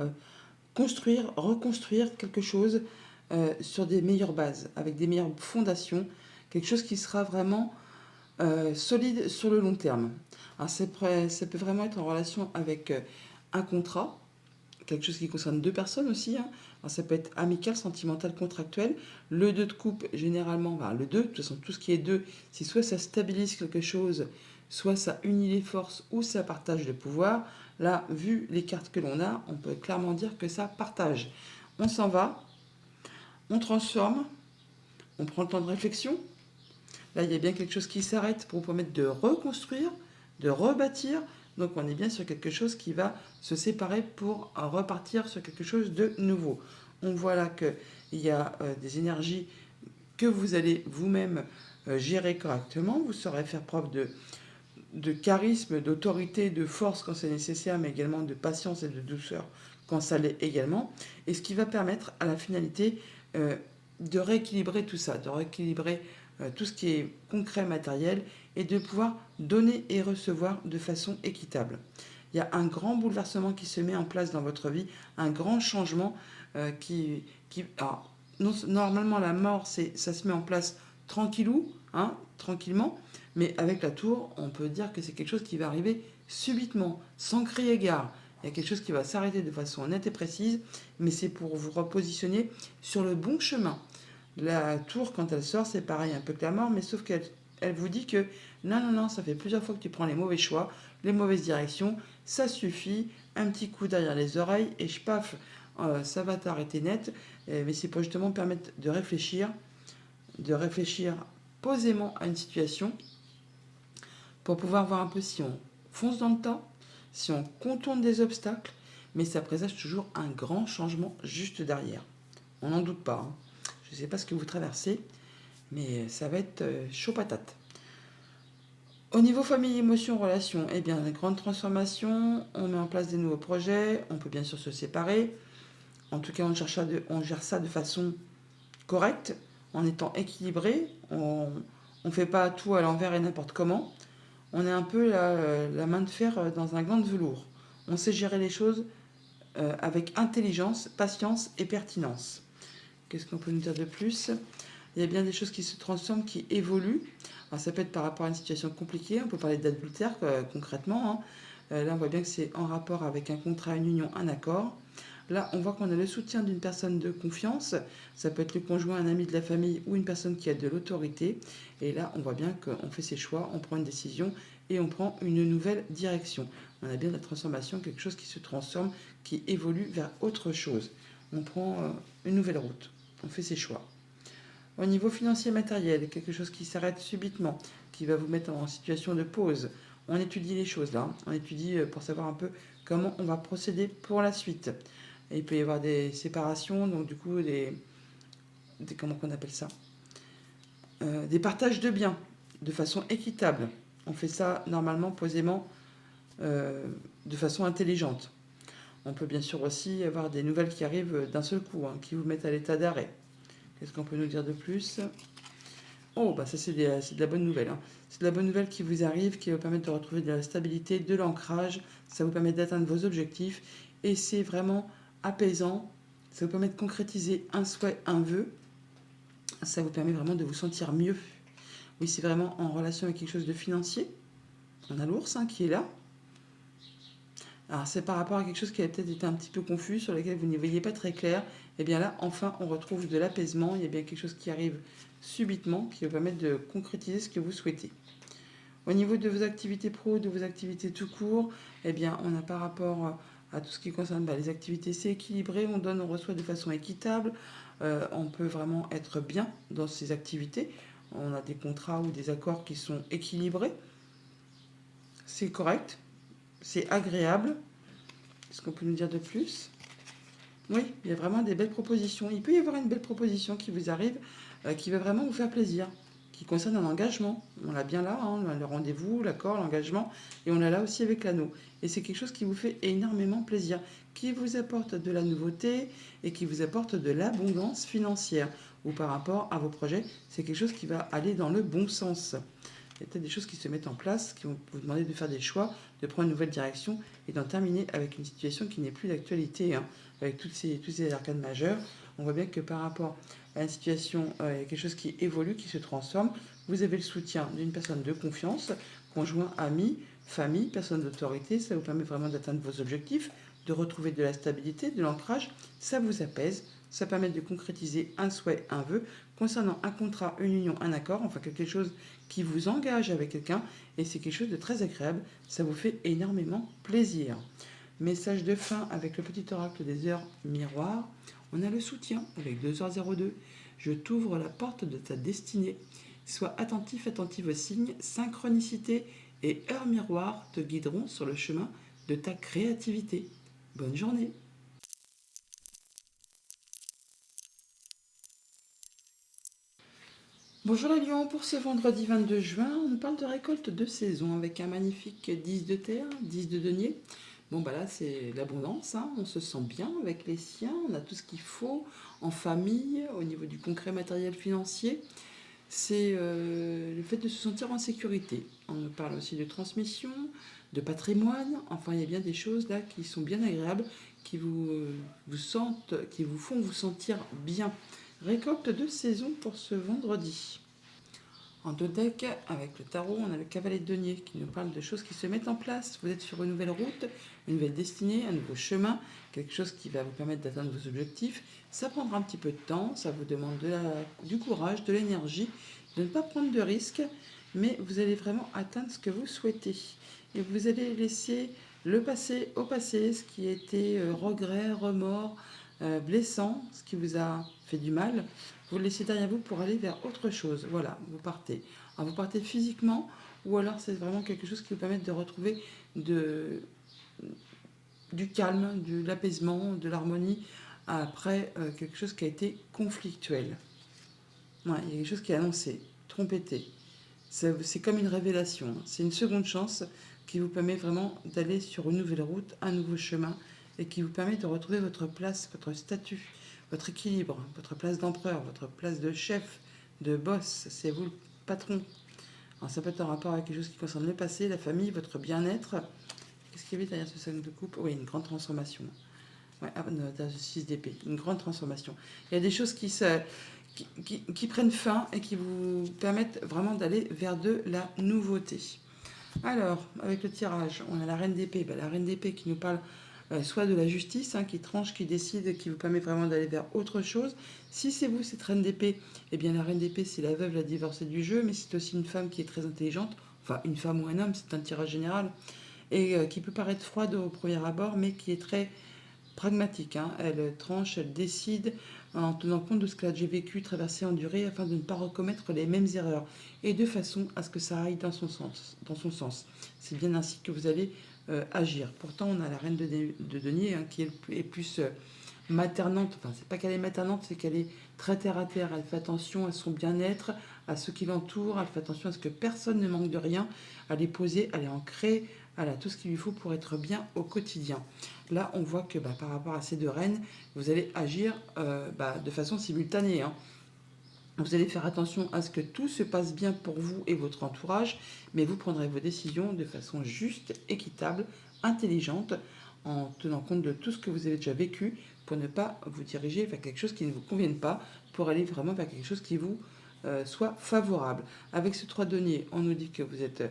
construire, reconstruire quelque chose sur des meilleures bases, avec des meilleures fondations, quelque chose qui sera vraiment solide sur le long terme. Alors ça peut vraiment être en relation avec un contrat, quelque chose qui concerne deux personnes aussi, hein. Alors ça peut être amical, sentimental, contractuel. Le 2 de coupe, généralement, enfin, le 2, de toute façon, tout ce qui est 2, c'est soit ça stabilise quelque chose, soit ça unit les forces, ou ça partage le pouvoir. Là, vu les cartes que l'on a, on peut clairement dire que ça partage. On s'en va, on transforme, on prend le temps de réflexion. Là, il y a bien quelque chose qui s'arrête pour vous permettre de reconstruire, de rebâtir. Donc, on est bien sur quelque chose qui va se séparer pour repartir sur quelque chose de nouveau. On voit là qu'il y a des énergies que vous allez vous-même gérer correctement. Vous saurez faire preuve de charisme, d'autorité, de force quand c'est nécessaire, mais également de patience et de douceur quand ça l'est également. Et ce qui va permettre à la finalité de rééquilibrer tout ça, de rééquilibrer tout ce qui est concret, matériel, et de pouvoir donner et recevoir de façon équitable. Il y a un grand bouleversement qui se met en place dans votre vie, un grand changement alors, normalement, la mort, ça se met en place tranquillou, hein, tranquillement, mais avec la tour, on peut dire que c'est quelque chose qui va arriver subitement, sans crier gare. Il y a quelque chose qui va s'arrêter de façon nette et précise, mais c'est pour vous repositionner sur le bon chemin. La tour, quand elle sort, c'est pareil, un peu que la mort, mais sauf qu'elle vous dit que non, non, non, ça fait plusieurs fois que tu prends les mauvais choix, les mauvaises directions, ça suffit, un petit coup derrière les oreilles, et paf, ça va t'arrêter net. Mais c'est pour justement permettre de réfléchir posément à une situation, pour pouvoir voir un peu si on fonce dans le tas, si on contourne des obstacles, mais ça présage toujours un grand changement juste derrière. On n'en doute pas, hein. Je ne sais pas ce que vous traversez, mais ça va être chaud patate. Au niveau famille, émotion, relation, eh bien, une grande transformation, on met en place des nouveaux projets, on peut bien sûr se séparer. En tout cas, on gère ça de façon correcte, en étant équilibré. On ne fait pas tout à l'envers et n'importe comment. On est un peu la main de fer dans un gant de velours. On sait gérer les choses avec intelligence, patience et pertinence. Qu'est-ce qu'on peut nous dire de plus? Il y a bien des choses qui se transforment, qui évoluent. Alors ça peut être par rapport à une situation compliquée, on peut parler d'adultère concrètement, hein. Là, on voit bien que c'est en rapport avec un contrat, une union, un accord. Là, on voit qu'on a le soutien d'une personne de confiance. Ça peut être le conjoint, un ami de la famille ou une personne qui a de l'autorité. Et là, on voit bien qu'on fait ses choix, on prend une décision et on prend une nouvelle direction. On a bien de la transformation, quelque chose qui se transforme, qui évolue vers autre chose. On prend une nouvelle route, on fait ses choix. Au niveau financier matériel, quelque chose qui s'arrête subitement, qui va vous mettre en situation de pause. On étudie les choses là, on étudie pour savoir un peu comment on va procéder pour la suite. Et il peut y avoir des séparations, donc du coup comment on appelle ça, des partages de biens de façon équitable. On fait ça normalement, posément, de façon intelligente. On peut bien sûr aussi avoir des nouvelles qui arrivent d'un seul coup, hein, qui vous mettent à l'état d'arrêt. Qu'est-ce qu'on peut nous dire de plus? Oh, bah ça c'est de la bonne nouvelle, hein. C'est de la bonne nouvelle qui vous arrive, qui va vous permettre de retrouver de la stabilité, de l'ancrage. Ça vous permet d'atteindre vos objectifs. Et c'est vraiment apaisant. Ça vous permet de concrétiser un souhait, un vœu. Ça vous permet vraiment de vous sentir mieux. Oui, c'est vraiment en relation avec quelque chose de financier. On a l'ours hein, qui est là. Alors c'est par rapport à quelque chose qui a peut-être été un petit peu confus, sur lequel vous n'y voyez pas très clair. Et bien là, enfin, on retrouve de l'apaisement. Il y a bien quelque chose qui arrive subitement, qui va permettre de concrétiser ce que vous souhaitez. Au niveau de vos activités pro, de vos activités tout court, eh bien, on a par rapport à tout ce qui concerne les activités, c'est équilibré, on donne, on reçoit de façon équitable. On peut vraiment être bien dans ces activités. On a des contrats ou des accords qui sont équilibrés. C'est correct, c'est agréable. Qu'est-ce qu'on peut nous dire de plus? Oui, il y a vraiment des belles propositions. Il peut y avoir une belle proposition qui vous arrive, qui va vraiment vous faire plaisir, qui concerne un engagement. On l'a bien là, hein, le rendez-vous, l'accord, l'engagement, et on l'a là aussi avec l'anneau. Et c'est quelque chose qui vous fait énormément plaisir, qui vous apporte de la nouveauté et qui vous apporte de l'abondance financière. Ou par rapport à vos projets, c'est quelque chose qui va aller dans le bon sens. Il y a peut-être des choses qui se mettent en place, qui vont vous demander de faire des choix, de prendre une nouvelle direction et d'en terminer avec une situation qui n'est plus d'actualité, hein, avec tous ces arcades majeures. On voit bien que par rapport à une situation, il y a quelque chose qui évolue, qui se transforme. Vous avez le soutien d'une personne de confiance, conjoint, ami, famille, personne d'autorité. Ça vous permet vraiment d'atteindre vos objectifs, de retrouver de la stabilité, de l'ancrage. Ça vous apaise. Ça permet de concrétiser un souhait, un vœu, concernant un contrat, une union, un accord, enfin quelque chose qui vous engage avec quelqu'un, et c'est quelque chose de très agréable, ça vous fait énormément plaisir. Message de fin avec le petit oracle des heures miroirs. On a le soutien avec 2h02. Je t'ouvre la porte de ta destinée. Sois attentif, attentive aux signes, synchronicité et heures miroirs te guideront sur le chemin de ta créativité. Bonne journée. Bonjour les lions, pour ce vendredi 22 juin, on nous parle de récolte de saison avec un magnifique 10 de terre, 10 de denier. Bon bah là c'est l'abondance, hein. On se sent bien avec les siens, on a tout ce qu'il faut en famille, au niveau du concret matériel financier. C'est le fait de se sentir en sécurité. On nous parle aussi de transmission, de patrimoine, enfin il y a bien des choses là qui sont bien agréables, qui qui vous font vous sentir bien. Récolte de saison pour ce vendredi. En deux decks, avec le tarot, on a le cavalier de denier qui nous parle de choses qui se mettent en place. Vous êtes sur une nouvelle route, une nouvelle destinée, un nouveau chemin, quelque chose qui va vous permettre d'atteindre vos objectifs. Ça prendra un petit peu de temps, ça vous demande du courage, de l'énergie, de ne pas prendre de risques, mais vous allez vraiment atteindre ce que vous souhaitez. Et vous allez laisser le passé au passé, ce qui était regret, remords, blessant, ce qui vous a fait du mal. Vous le laissez derrière vous pour aller vers autre chose. Voilà, vous partez. Alors vous partez physiquement ou alors c'est vraiment quelque chose qui vous permet de retrouver de, du calme, de l'apaisement, de l'harmonie après quelque chose qui a été conflictuel. Ouais, il y a quelque chose qui est annoncé, trompetté. C'est comme une révélation, hein. C'est une seconde chance qui vous permet vraiment d'aller sur une nouvelle route, un nouveau chemin, et qui vous permet de retrouver votre place, votre statut, votre équilibre, votre place d'empereur, votre place de chef, de boss. C'est vous le patron. Alors ça peut être en rapport avec quelque chose qui concerne le passé, la famille, votre bien-être. Qu'est-ce qu'il y avait derrière ce 5 de coupe? Oui, une grande transformation. Ouais, ah, non, derrière ce 6 d'épée, une grande transformation. Il y a des choses qui prennent fin et qui vous permettent vraiment d'aller vers de la nouveauté. Alors, avec le tirage, on a la reine d'épée. La reine d'épée qui nous parle soit de la justice, hein, qui tranche, qui décide, qui vous permet vraiment d'aller vers autre chose. Si c'est vous, cette reine d'épée, eh bien la reine d'épée, c'est la veuve, la divorcée du jeu, mais c'est aussi une femme qui est très intelligente. Enfin, une femme ou un homme, c'est un tirage général. Et qui peut paraître froide au premier abord, mais qui est très pragmatique, hein. Elle tranche, elle décide en tenant compte de ce qu'elle a déjà vécu, traversé, enduré, afin de ne pas recommettre les mêmes erreurs et de façon à ce que ça aille dans son sens. C'est bien ainsi que vous allez agir. Pourtant, on a la reine de denier, hein, qui est plus maternante. Enfin, c'est pas qu'elle est maternante, c'est qu'elle est très terre à terre. Elle fait attention à son bien-être, à ceux qui l'entourent. Elle fait attention à ce que personne ne manque de rien. Elle est posée, elle est ancrée. Elle a tout ce qu'il lui faut pour être bien au quotidien. Là, on voit que par rapport à ces deux reines, vous allez agir de façon simultanée, hein. Vous allez faire attention à ce que tout se passe bien pour vous et votre entourage, mais vous prendrez vos décisions de façon juste, équitable, intelligente, en tenant compte de tout ce que vous avez déjà vécu pour ne pas vous diriger vers quelque chose qui ne vous convienne pas, pour aller vraiment vers quelque chose qui vous soit favorable. Avec ce 3 deniers, on nous dit que vous êtes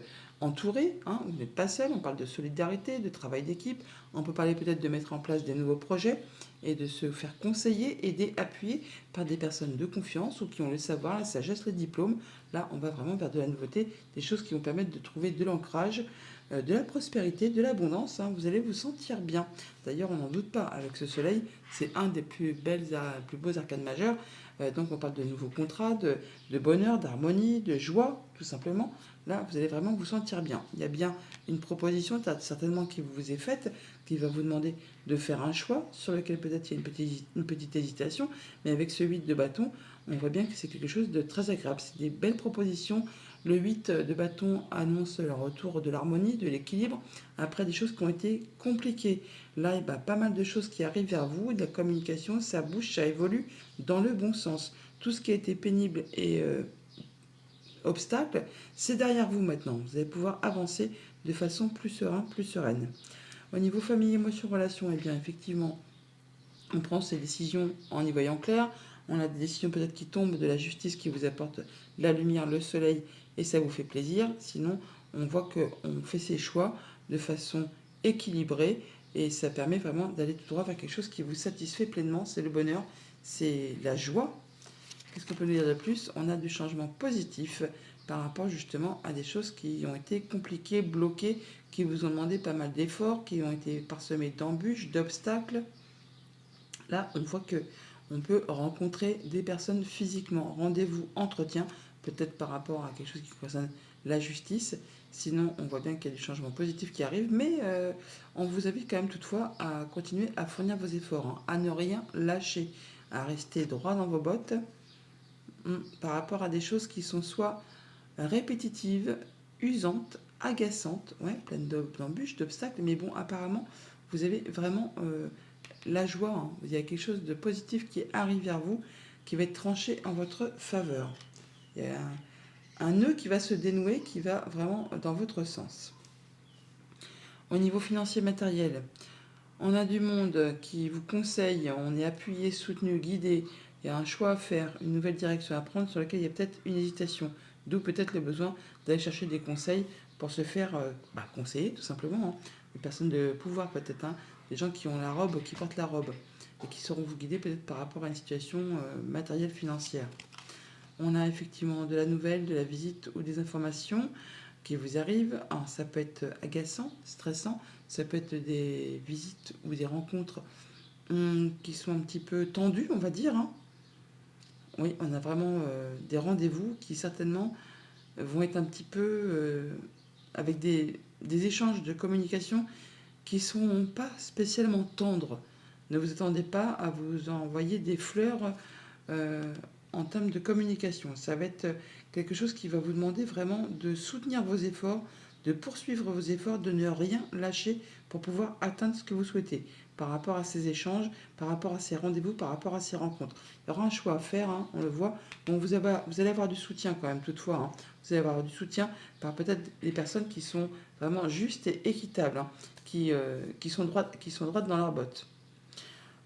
entouré, hein, vous n'êtes pas seul, on parle de solidarité, de travail d'équipe, on peut parler peut-être de mettre en place des nouveaux projets et de se faire conseiller, aider, appuyer par des personnes de confiance ou qui ont le savoir, la sagesse, le diplôme. Là, on va vraiment vers de la nouveauté, des choses qui vont permettre de trouver de l'ancrage, de la prospérité, de l'abondance, hein. Vous allez vous sentir bien. D'ailleurs, on n'en doute pas, avec ce soleil, c'est un des plus beaux arcanes majeurs. Donc on parle de nouveaux contrats, de bonheur, d'harmonie, de joie, tout simplement. Là, vous allez vraiment vous sentir bien. Il y a bien une proposition, certainement, qui vous est faite, qui va vous demander de faire un choix sur lequel peut-être il y a une petite hésitation, mais avec ce 8 de bâton, on voit bien que c'est quelque chose de très agréable. C'est des belles propositions. Le 8 de bâton annonce le retour de l'harmonie, de l'équilibre, après des choses qui ont été compliquées. Là, il y a pas mal de choses qui arrivent vers vous, de la communication, ça bouge, ça évolue dans le bon sens. Tout ce qui a été pénible et obstacle, c'est derrière vous maintenant. Vous allez pouvoir avancer de façon plus sereine, plus sereine. Au niveau famille, émotion, relation, eh bien effectivement, on prend ses décisions en y voyant clair. On a des décisions peut-être qui tombent de la justice qui vous apporte la lumière, le soleil, et ça vous fait plaisir. Sinon, on voit qu'on fait ses choix de façon équilibrée et ça permet vraiment d'aller tout droit vers quelque chose qui vous satisfait pleinement. C'est le bonheur, c'est la joie. Qu'est-ce qu'on peut nous dire de plus? On a du changement positif par rapport justement à des choses qui ont été compliquées, bloquées, qui vous ont demandé pas mal d'efforts, qui ont été parsemées d'embûches, d'obstacles. Là, on voit que on peut rencontrer des personnes physiquement. Rendez-vous, entretien, peut-être par rapport à quelque chose qui concerne la justice. Sinon, on voit bien qu'il y a du changement positif qui arrive, mais on vous invite quand même toutefois à continuer à fournir vos efforts, hein, à ne rien lâcher, à rester droit dans vos bottes par rapport à des choses qui sont soit répétitives, usantes, agaçantes, ouais, pleines d'embûches, d'obstacles, mais bon, apparemment, vous avez vraiment la joie, hein. Il y a quelque chose de positif qui arrive vers vous, qui va être tranché en votre faveur. Il y a un nœud qui va se dénouer, qui va vraiment dans votre sens. Au niveau financier matériel, on a du monde qui vous conseille, on est appuyé, soutenu, guidé, il y a un choix à faire, une nouvelle direction à prendre sur laquelle il y a peut-être une hésitation. D'où peut-être le besoin d'aller chercher des conseils pour se faire conseiller, tout simplement, hein. Des personnes de pouvoir peut-être, hein. Des gens qui ont la robe, qui portent la robe, et qui sauront vous guider peut-être par rapport à une situation matérielle financière. On a effectivement de la nouvelle, de la visite ou des informations qui vous arrivent. Alors, ça peut être agaçant, stressant, ça peut être des visites ou des rencontres qui sont un petit peu tendues, on va dire, hein. Oui, on a vraiment des rendez-vous qui certainement vont être un petit peu avec des échanges de communication qui ne sont pas spécialement tendres. Ne vous attendez pas à vous envoyer des fleurs euh, en termes de communication. Ça va être quelque chose qui va vous demander vraiment de soutenir vos efforts, de poursuivre vos efforts, de ne rien lâcher pour pouvoir atteindre ce que vous souhaitez par rapport à ces échanges, par rapport à ces rendez-vous, par rapport à ces rencontres. Il y aura un choix à faire, hein, on le voit. Bon, vous allez avoir du soutien quand même, toutefois. Hein. Vous allez avoir du soutien par peut-être les personnes qui sont vraiment justes et équitables, hein, qui sont droites dans leurs bottes.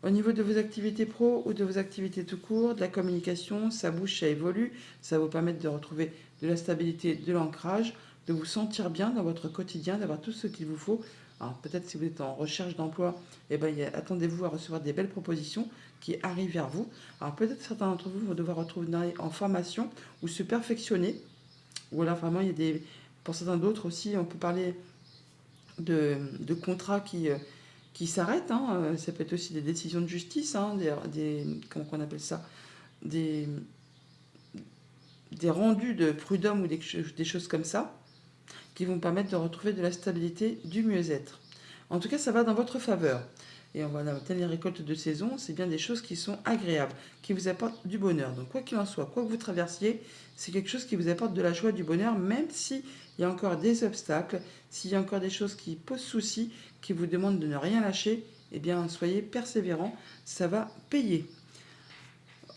Au niveau de vos activités pro ou de vos activités tout court, de la communication, ça bouge, ça évolue, ça va vous permettre de retrouver de la stabilité, de l'ancrage, de vous sentir bien dans votre quotidien, d'avoir tout ce qu'il vous faut. Alors peut-être si vous êtes en recherche d'emploi, eh ben, attendez-vous à recevoir des belles propositions qui arrivent vers vous. Alors peut-être certains d'entre vous vont devoir retrouver en formation ou se perfectionner. Ou alors vraiment, pour certains d'autres aussi, on peut parler de contrats qui s'arrêtent. Hein. Ça peut être aussi des décisions de justice, hein, comment on appelle ça, des, des rendus de prud'homme ou des choses comme ça, qui vont permettre de retrouver de la stabilité, du mieux-être. En tout cas, ça va dans votre faveur. Et on va noter les récoltes de saison, c'est bien des choses qui sont agréables, qui vous apportent du bonheur. Donc quoi qu'il en soit, quoi que vous traversiez, c'est quelque chose qui vous apporte de la joie, du bonheur, même s'il y a encore des obstacles, s'il y a encore des choses qui posent souci, qui vous demandent de ne rien lâcher, eh bien soyez persévérants, ça va payer.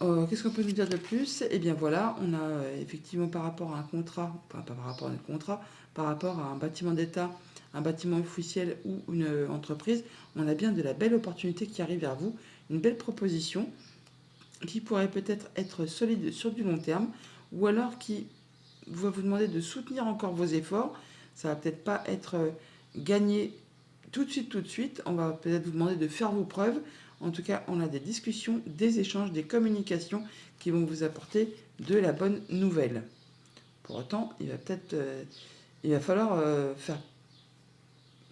Qu'est-ce qu'on peut nous dire de plus? Eh bien voilà, on a effectivement par rapport à un contrat, enfin pas par rapport à un contrat, par rapport à un bâtiment d'État, un bâtiment officiel ou une entreprise, on a bien de la belle opportunité qui arrive vers vous, une belle proposition qui pourrait peut-être être solide sur du long terme ou alors qui va vous demander de soutenir encore vos efforts. Ça va peut-être pas être gagné tout de suite. On va peut-être vous demander de faire vos preuves. En tout cas, on a des discussions, des échanges, des communications qui vont vous apporter de la bonne nouvelle. Pour autant, il va falloir faire,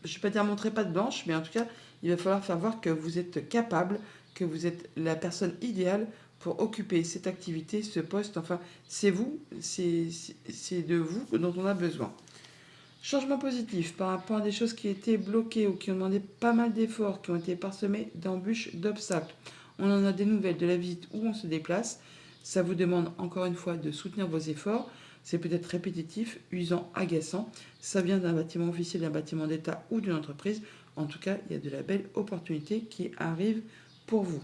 je ne vais pas dire montrer patte blanche, mais en tout cas, il va falloir faire voir que vous êtes capable, que vous êtes la personne idéale pour occuper cette activité, ce poste. Enfin, c'est vous, c'est de vous dont on a besoin. Changement positif par rapport à des choses qui étaient bloquées ou qui ont demandé pas mal d'efforts, qui ont été parsemées d'embûches, d'obstacles. On en a des nouvelles de la visite où on se déplace. Ça vous demande encore une fois de soutenir vos efforts. C'est peut-être répétitif, usant, agaçant. Ça vient d'un bâtiment officiel, d'un bâtiment d'État ou d'une entreprise. En tout cas, il y a de la belle opportunité qui arrive pour vous.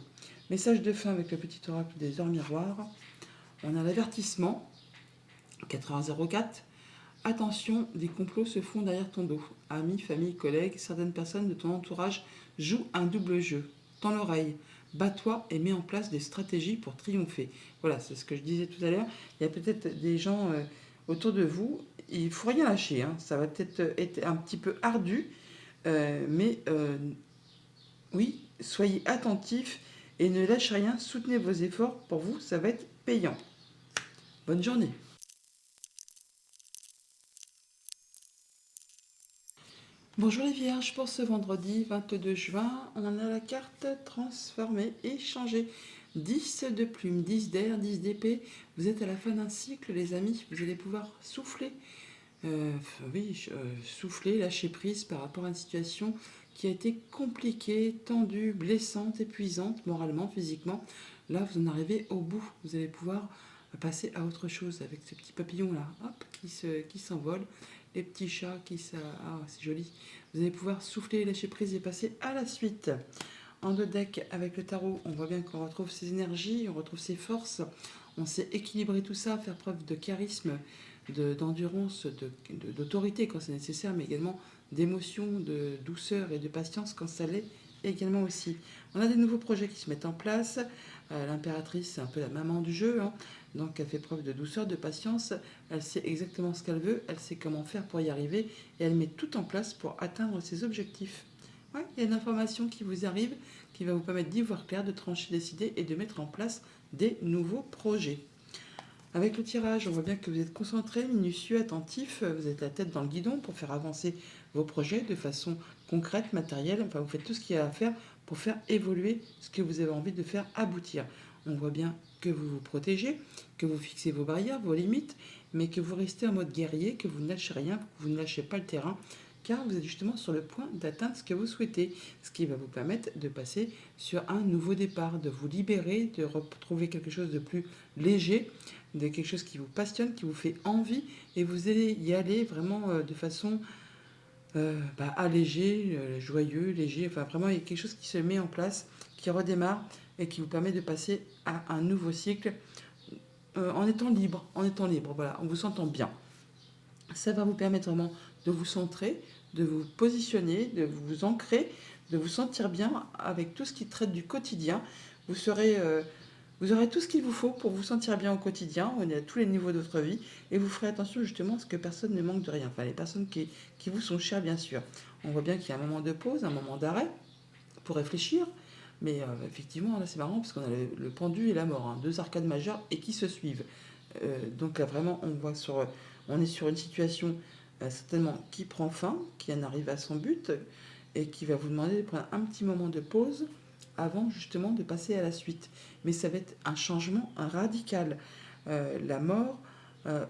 Message de fin avec le petit oracle des heures miroirs. On a l'avertissement 8004. Attention, des complots se font derrière ton dos. Amis, famille, collègues, certaines personnes de ton entourage jouent un double jeu. Tends l'oreille, bats-toi et mets en place des stratégies pour triompher. Voilà, c'est ce que je disais tout à l'heure. Il y a peut-être des gens autour de vous. Il ne faut rien lâcher. Hein. Ça va peut-être être un petit peu ardu. Mais oui, soyez attentifs et ne lâchez rien. Soutenez vos efforts. Pour vous, ça va être payant. Bonne journée. Bonjour les vierges, pour ce vendredi 22 juin, on a la carte transformer et changer. 10 de plumes, 10 d'air, 10 d'épée. Vous êtes à la fin d'un cycle les amis, vous allez pouvoir souffler. Souffler, lâcher prise par rapport à une situation qui a été compliquée, tendue, blessante, épuisante, moralement, physiquement. Là, vous en arrivez au bout. Vous allez pouvoir passer à autre chose avec ces petits papillons-là, hop, qui s'envolent. Les petits chats Ah, c'est joli. Vous allez pouvoir souffler, lâcher prise et passer à la suite. En deux decks, avec le tarot, on voit bien qu'on retrouve ses énergies, on retrouve ses forces. On sait équilibrer tout ça, faire preuve de charisme, d'endurance, d'autorité quand c'est nécessaire, mais également d'émotion, de douceur et de patience quand ça l'est également aussi. On a des nouveaux projets qui se mettent en place. L'impératrice, c'est un peu la maman du jeu, hein. Donc elle fait preuve de douceur, de patience. Elle sait exactement ce qu'elle veut, elle sait comment faire pour y arriver et elle met tout en place pour atteindre ses objectifs. Ouais, il y a une information qui vous arrive qui va vous permettre d'y voir clair, de trancher, décider et de mettre en place des nouveaux projets. Avec le tirage, on voit bien que vous êtes concentré, minutieux, attentif, vous êtes la tête dans le guidon pour faire avancer vos projets de façon concrète, matérielle. Enfin, vous faites tout ce qu'il y a à faire pour faire évoluer ce que vous avez envie de faire aboutir. On voit bien que vous vous protégez, que vous fixez vos barrières, vos limites, mais que vous restez en mode guerrier, que vous ne lâchez rien, que vous ne lâchez pas le terrain, car vous êtes justement sur le point d'atteindre ce que vous souhaitez, ce qui va vous permettre de passer sur un nouveau départ, de vous libérer, de retrouver quelque chose de plus léger, de quelque chose qui vous passionne, qui vous fait envie, et vous allez y aller vraiment de façon allégé, joyeux, léger. Enfin, vraiment, il y a quelque chose qui se met en place, qui redémarre et qui vous permet de passer à un nouveau cycle en étant libre, voilà, en vous sentant bien. Ça va vous permettre vraiment de vous centrer, de vous positionner, de vous ancrer, de vous sentir bien avec tout ce qui traite du quotidien. Vous serez vous aurez tout ce qu'il vous faut pour vous sentir bien au quotidien, on est à tous les niveaux de votre vie, et vous ferez attention justement à ce que personne ne manque de rien. Enfin, les personnes qui vous sont chères, bien sûr. On voit bien qu'il y a un moment de pause, un moment d'arrêt pour réfléchir, mais effectivement, là c'est marrant parce qu'on a le pendu et la mort, hein, deux arcades majeures et qui se suivent. Donc là vraiment, on est sur une situation certainement qui prend fin, qui en arrive à son but et qui va vous demander de prendre un petit moment de pause avant justement de passer à la suite. Mais ça va être un changement radical. La mort, euh,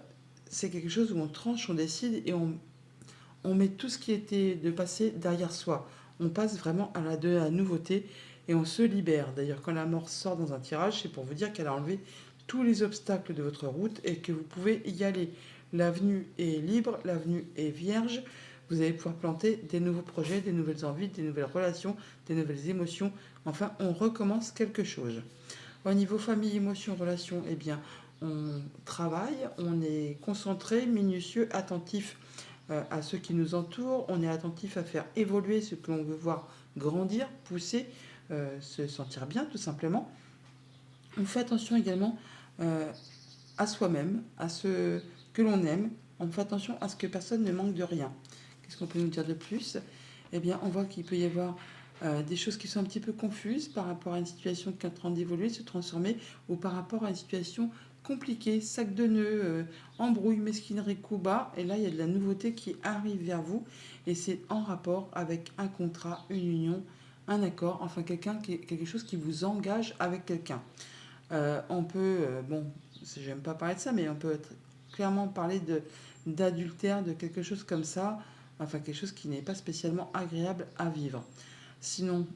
c'est quelque chose où on tranche, on décide et on met tout ce qui était de passé derrière soi. On passe vraiment de la nouveauté et on se libère. D'ailleurs, quand la mort sort dans un tirage, c'est pour vous dire qu'elle a enlevé tous les obstacles de votre route et que vous pouvez y aller. L'avenue est libre, l'avenue est vierge. Vous allez pouvoir planter des nouveaux projets, des nouvelles envies, des nouvelles relations, des nouvelles émotions. Enfin, on recommence quelque chose. Au niveau famille, émotions, relations, eh bien, on travaille, on est concentré, minutieux, attentif à ceux qui nous entourent, on est attentif à faire évoluer ce que l'on veut voir grandir, pousser, se sentir bien tout simplement. On fait attention également à soi-même, à ce que l'on aime. On fait attention à ce que personne ne manque de rien. Qu'est-ce qu'on peut nous dire de plus? Eh bien, on voit qu'il peut y avoir des choses qui sont un petit peu confuses par rapport à une situation qui est en train d'évoluer, se transformer, ou par rapport à une situation compliquée, sac de nœuds, embrouille, mesquinerie, coup bas. Et là, il y a de la nouveauté qui arrive vers vous, et c'est en rapport avec un contrat, une union, un accord, enfin quelque chose qui vous engage avec quelqu'un. On peut, j'aime pas parler de ça, mais on peut clairement parler d'adultère, de quelque chose comme ça, enfin quelque chose qui n'est pas spécialement agréable à vivre. Sinon,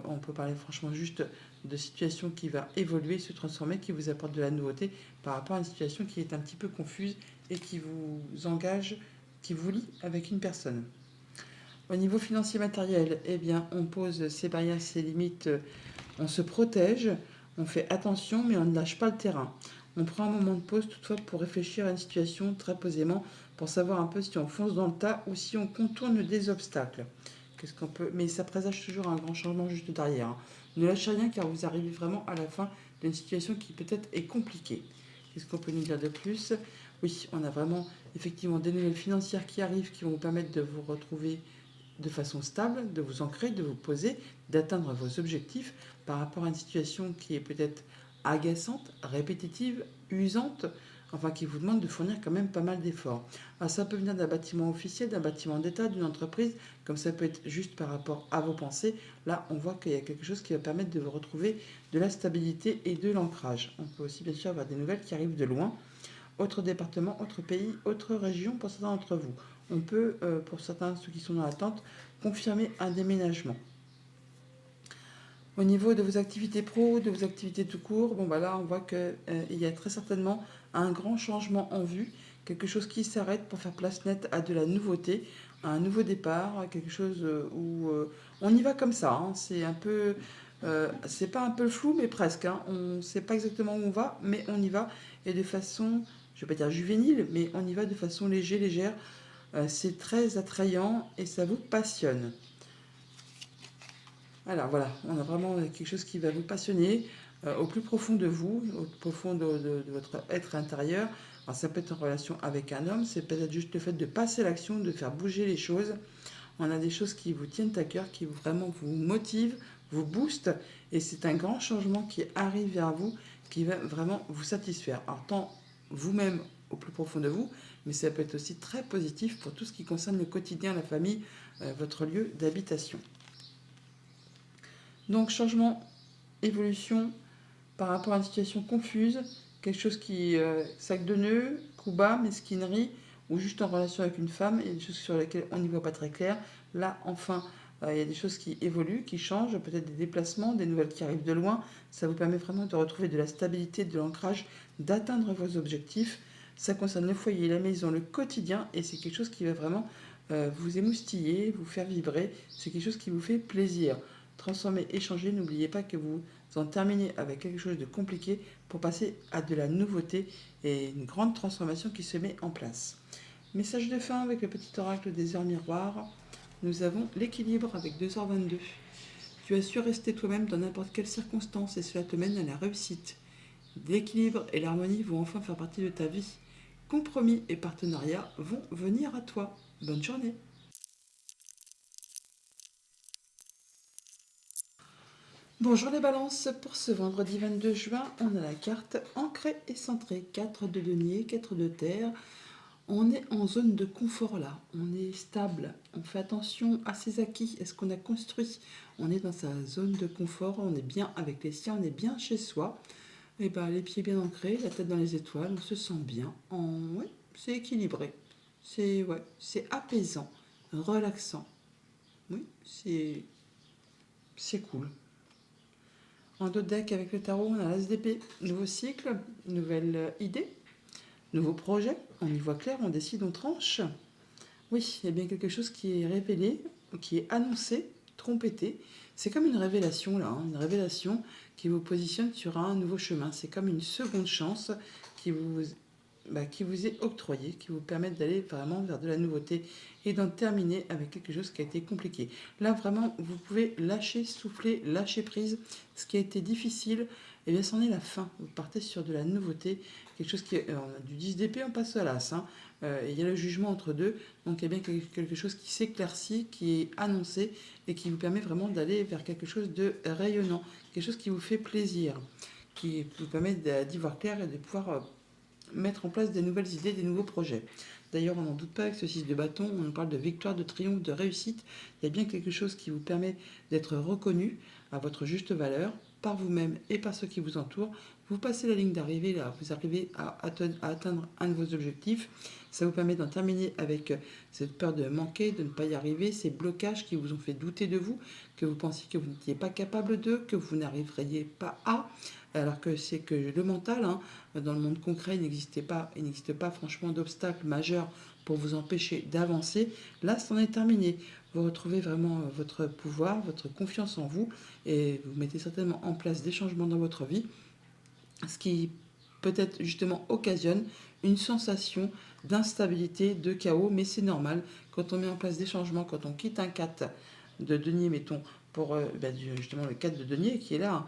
on peut parler franchement juste de situation qui va évoluer, se transformer, qui vous apporte de la nouveauté par rapport à une situation qui est un petit peu confuse et qui vous engage, qui vous lie avec une personne. Au niveau financier matériel, eh bien, on pose ses barrières, ses limites, on se protège, on fait attention, mais on ne lâche pas le terrain. On prend un moment de pause toutefois pour réfléchir à une situation très posément, pour savoir un peu si on fonce dans le tas ou si on contourne des obstacles. Qu'est-ce qu'on peut... Mais ça présage toujours un grand changement juste derrière, hein. Ne lâchez rien car vous arrivez vraiment à la fin d'une situation qui peut-être est compliquée. Qu'est-ce qu'on peut nous dire de plus? Oui, on a vraiment effectivement des nouvelles financières qui arrivent qui vont vous permettre de vous retrouver de façon stable, de vous ancrer, de vous poser, d'atteindre vos objectifs par rapport à une situation qui est peut-être agaçante, répétitive, usante, enfin qui vous demande de fournir quand même pas mal d'efforts. Alors ça peut venir d'un bâtiment officiel, d'un bâtiment d'État, d'une entreprise, comme ça peut être juste par rapport à vos pensées. Là, on voit qu'il y a quelque chose qui va permettre de vous retrouver de la stabilité et de l'ancrage. On peut aussi bien sûr avoir des nouvelles qui arrivent de loin, autre département, autre pays, autre région pour certains d'entre vous. On peut, pour certains, ceux qui sont dans l'attente, confirmer un déménagement. Au niveau de vos activités pro, de vos activités tout court, là on voit qu'il y a très certainement un grand changement en vue, quelque chose qui s'arrête pour faire place nette à de la nouveauté, à un nouveau départ, à quelque chose où on y va comme ça, hein. C'est un peu, c'est pas un peu flou mais presque, hein. On ne sait pas exactement où on va, mais on y va et de façon, je ne vais pas dire juvénile, mais on y va de façon légère. C'est très attrayant et ça vous passionne. Alors voilà, on a vraiment quelque chose qui va vous passionner au plus profond de vous, au plus profond de votre être intérieur. Alors ça peut être en relation avec un homme, c'est peut-être juste le fait de passer à l'action, de faire bouger les choses. On a des choses qui vous tiennent à cœur, qui vraiment vous motivent, vous boostent, et c'est un grand changement qui arrive vers vous, qui va vraiment vous satisfaire. Alors tant vous-même au plus profond de vous, mais ça peut être aussi très positif pour tout ce qui concerne le quotidien, la famille, votre lieu d'habitation. Donc changement, évolution par rapport à une situation confuse, quelque chose qui sac de nœuds, coup bas, mesquinerie, ou juste en relation avec une femme, il y a des choses sur lesquelles on n'y voit pas très clair. Là, enfin, il y a des choses qui évoluent, qui changent, peut-être des déplacements, des nouvelles qui arrivent de loin. Ça vous permet vraiment de retrouver de la stabilité, de l'ancrage, d'atteindre vos objectifs. Ça concerne le foyer, la maison, le quotidien, et c'est quelque chose qui va vraiment vous émoustiller, vous faire vibrer. C'est quelque chose qui vous fait plaisir. Transformer, échanger, n'oubliez pas que vous en terminez avec quelque chose de compliqué pour passer à de la nouveauté et une grande transformation qui se met en place. Message de fin avec le petit oracle des heures miroirs. Nous avons l'équilibre avec 2h22. Tu as su rester toi-même dans n'importe quelle circonstance et cela te mène à la réussite. L'équilibre et l'harmonie vont enfin faire partie de ta vie. Compromis et partenariat vont venir à toi. Bonne journée. Bonjour les balances, pour ce vendredi 22 juin, on a la carte ancrée et centrée, 4 de denier, 4 de terre. On est en zone de confort là, on est stable, on fait attention à ses acquis, est-ce qu'on a construit. On est dans sa zone de confort, on est bien avec les siens, on est bien chez soi. Et ben, les pieds bien ancrés, la tête dans les étoiles, on se sent bien. Ouais, c'est équilibré, c'est apaisant, relaxant. Oui, c'est cool. En d'autres decks avec le tarot, on a l'ASDP, nouveau cycle, nouvelle idée, nouveau projet. On y voit clair, on décide, on tranche. Oui, il y a bien quelque chose qui est révélé, qui est annoncé, trompetté. C'est comme une révélation là, une révélation qui vous positionne sur un nouveau chemin. C'est comme une seconde chance qui vous, qui vous est octroyée, qui vous permet d'aller vraiment vers de la nouveauté et d'en terminer avec quelque chose qui a été compliqué. Là, vraiment, vous pouvez lâcher, souffler, lâcher prise. Ce qui a été difficile, et bien, c'en est la fin. Vous partez sur de la nouveauté, quelque chose qui est du 10 d'épée, on passe à l'as. Il y a le jugement entre deux, donc il y a bien quelque chose qui s'éclaircit, qui est annoncé et qui vous permet vraiment d'aller vers quelque chose de rayonnant, quelque chose qui vous fait plaisir, qui vous permet d'y voir clair et de pouvoir mettre en place des nouvelles idées, des nouveaux projets. D'ailleurs, on n'en doute pas avec ce 6 de bâton, on parle de victoire, de triomphe, de réussite. Il y a bien quelque chose qui vous permet d'être reconnu à votre juste valeur par vous-même et par ceux qui vous entourent. Vous passez la ligne d'arrivée, là, vous arrivez à atteindre un de vos objectifs. Ça vous permet d'en terminer avec cette peur de manquer, de ne pas y arriver, ces blocages qui vous ont fait douter de vous, que vous pensiez que vous n'étiez pas capable de, que vous n'arriveriez pas à, alors que c'est que le mental, dans le monde concret, il n'existe pas franchement d'obstacle majeur pour vous empêcher d'avancer. Là, c'en est terminé. Vous retrouvez vraiment votre pouvoir, votre confiance en vous et vous mettez certainement en place des changements dans votre vie, ce qui peut-être justement occasionne une sensation d'instabilité, de chaos, mais c'est normal quand on met en place des changements, quand on quitte un 4 de denier, mettons, pour justement le 4 de denier qui est là,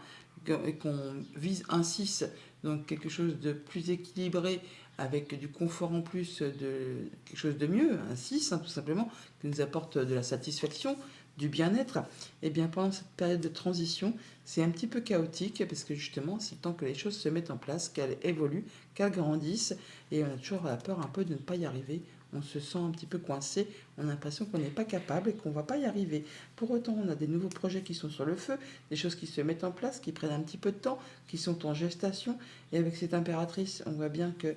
et qu'on vise un 6, donc quelque chose de plus équilibré, avec du confort en plus, de quelque chose de mieux, un 6 tout simplement, qui nous apporte de la satisfaction, du bien-être. Et bien pendant cette période de transition, c'est un petit peu chaotique parce que justement, c'est le temps que les choses se mettent en place, qu'elles évoluent, qu'elles grandissent, et on a toujours la peur un peu de ne pas y arriver. On se sent un petit peu coincé, on a l'impression qu'on n'est pas capable et qu'on ne va pas y arriver. Pour autant, on a des nouveaux projets qui sont sur le feu, des choses qui se mettent en place, qui prennent un petit peu de temps, qui sont en gestation. Et avec cette impératrice, on voit bien que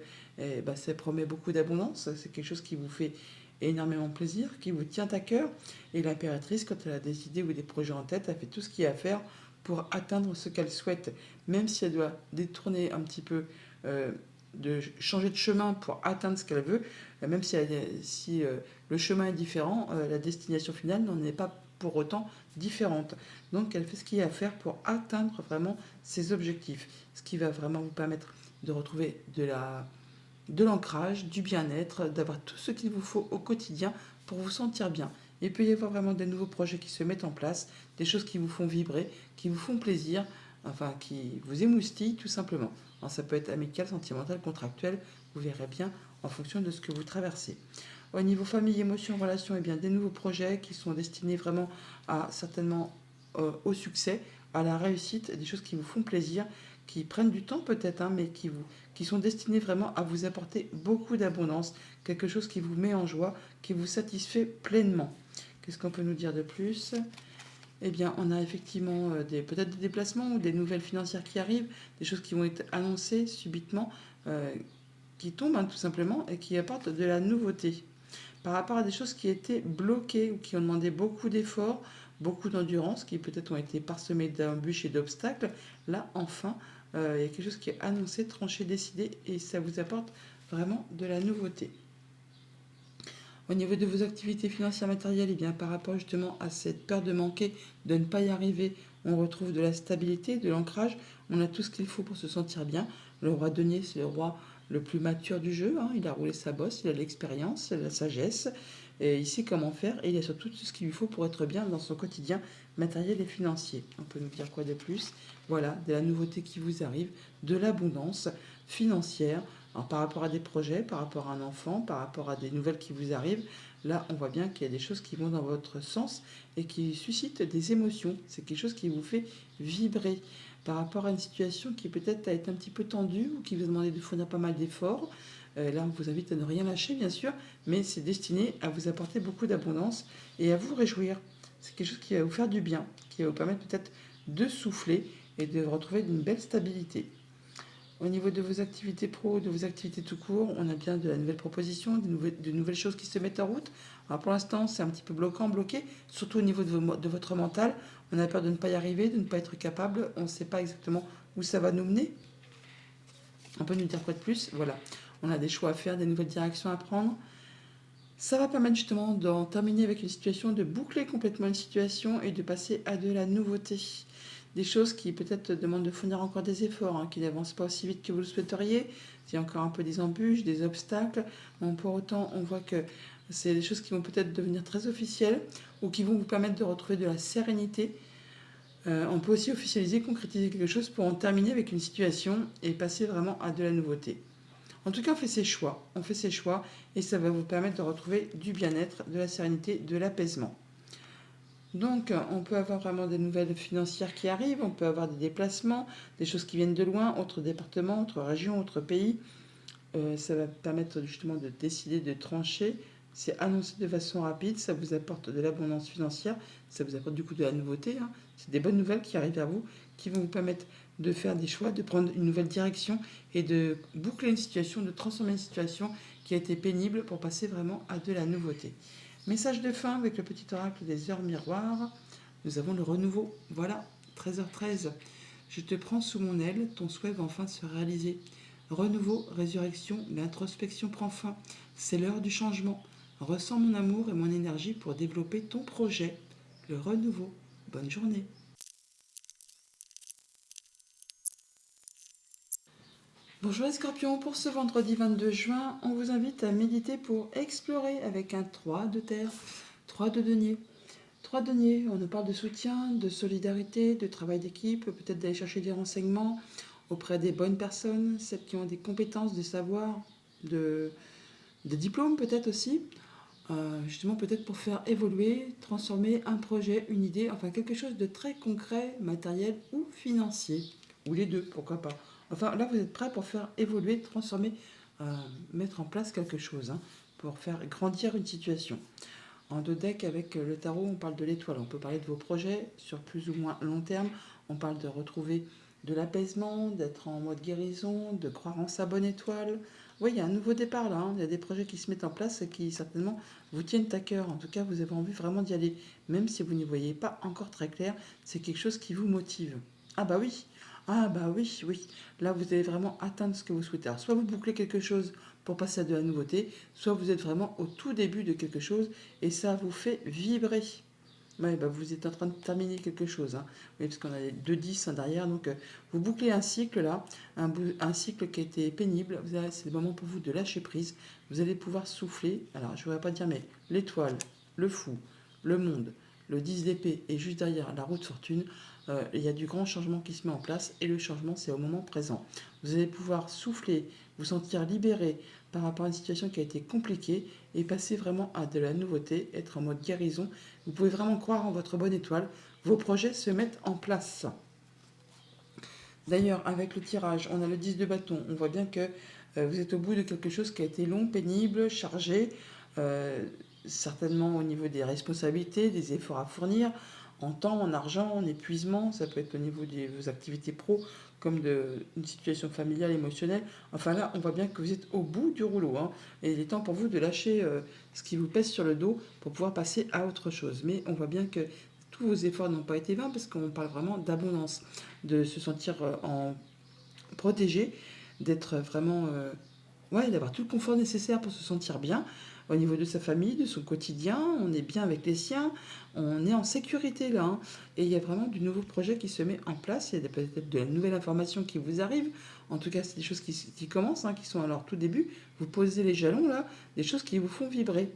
ça promet beaucoup d'abondance. C'est quelque chose qui vous fait énormément plaisir, qui vous tient à cœur. Et l'impératrice, quand elle a des idées ou des projets en tête, elle fait tout ce qu'il y a à faire pour atteindre ce qu'elle souhaite, même si elle doit détourner un petit peu, de changer de chemin pour atteindre ce qu'elle veut, même si le chemin est différent, la destination finale n'en est pas pour autant différente. Donc elle fait ce qu'il y a à faire pour atteindre vraiment ses objectifs, ce qui va vraiment vous permettre de retrouver de l'ancrage, du bien-être, d'avoir tout ce qu'il vous faut au quotidien pour vous sentir bien. Il peut y avoir vraiment des nouveaux projets qui se mettent en place, des choses qui vous font vibrer, qui vous font plaisir, enfin qui vous émoustillent tout simplement. Alors, ça peut être amical, sentimental, contractuel, vous verrez bien en fonction de ce que vous traversez. Au niveau famille, émotions, relations, et bien des nouveaux projets qui sont destinés vraiment à certainement au succès, à la réussite, des choses qui vous font plaisir, qui prennent du temps peut-être, mais qui sont destinés vraiment à vous apporter beaucoup d'abondance, quelque chose qui vous met en joie, qui vous satisfait pleinement. Qu'est-ce qu'on peut nous dire de plus? eh bien, on a effectivement peut-être des déplacements ou des nouvelles financières qui arrivent, des choses qui vont être annoncées subitement, euh, qui tombent tout simplement et qui apportent de la nouveauté. Par rapport à des choses qui étaient bloquées ou qui ont demandé beaucoup d'efforts, beaucoup d'endurance, qui peut-être ont été parsemées d'embûches et d'obstacles, là, enfin, il y a quelque chose qui est annoncé, tranché, décidé, et ça vous apporte vraiment de la nouveauté. Au niveau de vos activités financières matérielles, et bien, par rapport justement à cette peur de manquer, de ne pas y arriver, on retrouve de la stabilité, de l'ancrage. On a tout ce qu'il faut pour se sentir bien. Le roi denier, c'est le roi le plus mature du jeu. Il a roulé sa bosse, il a l'expérience, la sagesse. Et il sait comment faire. Et il a surtout tout ce qu'il lui faut pour être bien dans son quotidien matériel et financier. On peut nous dire quoi de plus? Voilà, de la nouveauté qui vous arrive, de l'abondance financière. Alors, par rapport à des projets, par rapport à un enfant, par rapport à des nouvelles qui vous arrivent, là, on voit bien qu'il y a des choses qui vont dans votre sens et qui suscitent des émotions. C'est quelque chose qui vous fait vibrer par rapport à une situation qui peut-être a été un petit peu tendue ou qui vous demande de fournir pas mal d'efforts. Là, on vous invite à ne rien lâcher, bien sûr, mais c'est destiné à vous apporter beaucoup d'abondance et à vous réjouir. C'est quelque chose qui va vous faire du bien, qui va vous permettre peut-être de souffler et de retrouver une belle stabilité. Au niveau de vos activités pro, de vos activités tout court, on a bien de la nouvelle proposition, de nouvelles choses qui se mettent en route. Alors pour l'instant, c'est un petit peu bloqué, surtout au niveau de votre mental. On a peur de ne pas y arriver, de ne pas être capable. On ne sait pas exactement où ça va nous mener. On peut nous dire quoi de plus? Voilà, on a des choix à faire, des nouvelles directions à prendre. Ça va permettre justement d'en terminer avec une situation, de boucler complètement une situation et de passer à de la nouveauté. Des choses qui peut-être demandent de fournir encore des efforts, qui n'avancent pas aussi vite que vous le souhaiteriez. Il y a encore un peu des embûches, des obstacles. Bon, pour autant, on voit que c'est des choses qui vont peut-être devenir très officielles ou qui vont vous permettre de retrouver de la sérénité. On peut aussi officialiser, concrétiser quelque chose pour en terminer avec une situation et passer vraiment à de la nouveauté. En tout cas, on fait ses choix et ça va vous permettre de retrouver du bien-être, de la sérénité, de l'apaisement. Donc, on peut avoir vraiment des nouvelles financières qui arrivent, on peut avoir des déplacements, des choses qui viennent de loin, autres départements, autres régions, autres pays. Ça va permettre justement de décider, de trancher. C'est annoncé de façon rapide, ça vous apporte de l'abondance financière, ça vous apporte du coup de la nouveauté. C'est des bonnes nouvelles qui arrivent vers vous, qui vont vous permettre de faire des choix, de prendre une nouvelle direction et de boucler une situation, de transformer une situation qui a été pénible pour passer vraiment à de la nouveauté. Message de fin avec le petit oracle des heures miroirs. Nous avons le renouveau. Voilà, 13h13. Je te prends sous mon aile, ton souhait va enfin se réaliser. Renouveau, résurrection, l'introspection prend fin. C'est l'heure du changement. Ressens mon amour et mon énergie pour développer ton projet. Le renouveau. Bonne journée. Bonjour les scorpions, pour ce vendredi 22 juin, on vous invite à méditer pour explorer avec un 3 de terre, 3 de denier. 3 deniers, on nous parle de soutien, de solidarité, de travail d'équipe, peut-être d'aller chercher des renseignements auprès des bonnes personnes, celles qui ont des compétences, des savoirs, des diplômes peut-être aussi, justement peut-être pour faire évoluer, transformer un projet, une idée, enfin quelque chose de très concret, matériel ou financier, ou les deux, pourquoi pas. Enfin là vous êtes prêts pour faire évoluer, transformer, mettre en place quelque chose, pour faire grandir une situation. En deux decks, avec le tarot, on parle de l'étoile. On peut parler de vos projets sur plus ou moins long terme. On parle de retrouver de l'apaisement, d'être en mode guérison, de croire en sa bonne étoile. Oui, il y a un nouveau départ là. Il y a des projets qui se mettent en place et qui certainement vous tiennent à cœur. En tout cas, vous avez envie vraiment d'y aller. Même si vous n'y voyez pas encore très clair, c'est quelque chose qui vous motive. Ah bah oui, ah bah oui, oui. Là, vous allez vraiment atteindre ce que vous souhaitez. Alors, soit vous bouclez quelque chose pour passer à de la nouveauté, soit vous êtes vraiment au tout début de quelque chose et ça vous fait vibrer. Ouais, bah vous êtes en train de terminer quelque chose. Oui, parce qu'on a les 2 10 derrière. Donc, vous bouclez un cycle là, un cycle qui a été pénible. C'est le moment pour vous de lâcher prise. Vous allez pouvoir souffler. Alors, je ne voudrais pas dire, mais l'étoile, le fou, le monde, le 10 d'épée et juste derrière la roue de fortune, il y a du grand changement qui se met en place et le changement, c'est au moment présent. Vous allez pouvoir souffler, vous sentir libéré par rapport à une situation qui a été compliquée et passer vraiment à de la nouveauté, être en mode guérison. Vous pouvez vraiment croire en votre bonne étoile. Vos projets se mettent en place. D'ailleurs, avec le tirage, on a le 10 de bâton. On voit bien que vous êtes au bout de quelque chose qui a été long, pénible, chargé, certainement au niveau des responsabilités, des efforts à fournir. en temps, en argent, en épuisement. Ça peut être au niveau de vos activités pro, comme une situation familiale, émotionnelle. Enfin là, on voit bien que vous êtes au bout du rouleau, hein, et il est temps pour vous de lâcher ce qui vous pèse sur le dos pour pouvoir passer à autre chose. Mais on voit bien que tous vos efforts n'ont pas été vains parce qu'on parle vraiment d'abondance, de se sentir en protégé, d'être vraiment ouais, d'avoir tout le confort nécessaire pour se sentir bien au niveau de sa famille, de son quotidien. On est bien avec les siens, on est en sécurité là, hein. Et il y a vraiment du nouveau projet qui se met en place. Il y a peut-être de la nouvelle information qui vous arrive. En tout cas, c'est des choses qui commencent, hein, qui sont à leur tout début. Vous posez les jalons là, des choses qui vous font vibrer.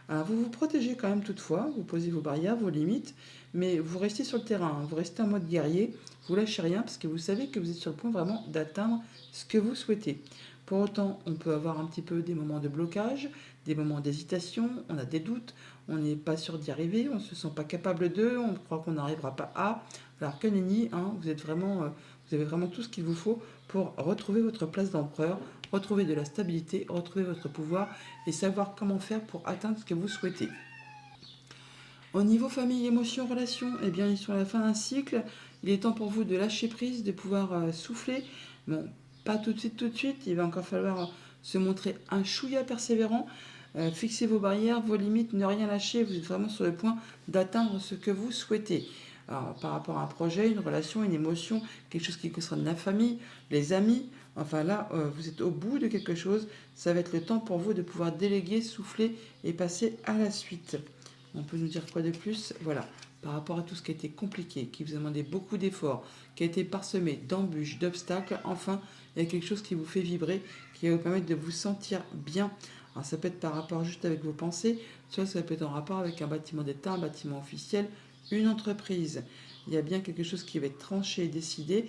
Alors, vous vous protégez quand même toutefois, vous posez vos barrières, vos limites, mais vous restez sur le terrain, hein. Vous restez en mode guerrier, vous lâchez rien parce que vous savez que vous êtes sur le point vraiment d'atteindre ce que vous souhaitez. Pour autant, on peut avoir un petit peu des moments de blocage, des moments d'hésitation, on a des doutes, on n'est pas sûr d'y arriver, on ne se sent pas capable d'eux, on croit qu'on n'arrivera pas à. Alors que nenni, hein, vous avez vraiment tout ce qu'il vous faut pour retrouver votre place d'empereur, retrouver de la stabilité, retrouver votre pouvoir et savoir comment faire pour atteindre ce que vous souhaitez. Au niveau famille, émotion, relation, eh bien, ils sont à la fin d'un cycle. Il est temps pour vous de lâcher prise, de pouvoir souffler. Bon, pas tout de suite, tout de suite. Il va encore falloir se montrer un chouïa persévérant. Fixer vos barrières, vos limites, ne rien lâcher. Vous êtes vraiment sur le point d'atteindre ce que vous souhaitez. Alors, par rapport à un projet, une relation, une émotion, quelque chose qui concerne la famille, les amis. Enfin là, vous êtes au bout de quelque chose. Ça va être le temps pour vous de pouvoir déléguer, souffler et passer à la suite. On peut nous dire quoi de plus? Voilà, par rapport à tout ce qui a été compliqué, qui vous a demandé beaucoup d'efforts, qui a été parsemé d'embûches, d'obstacles, enfin, il y a quelque chose qui vous fait vibrer, qui va vous permettre de vous sentir bien. Alors ça peut être par rapport juste avec vos pensées, soit ça peut être en rapport avec un bâtiment d'État, un bâtiment officiel, une entreprise. Il y a bien quelque chose qui va être tranché et décidé,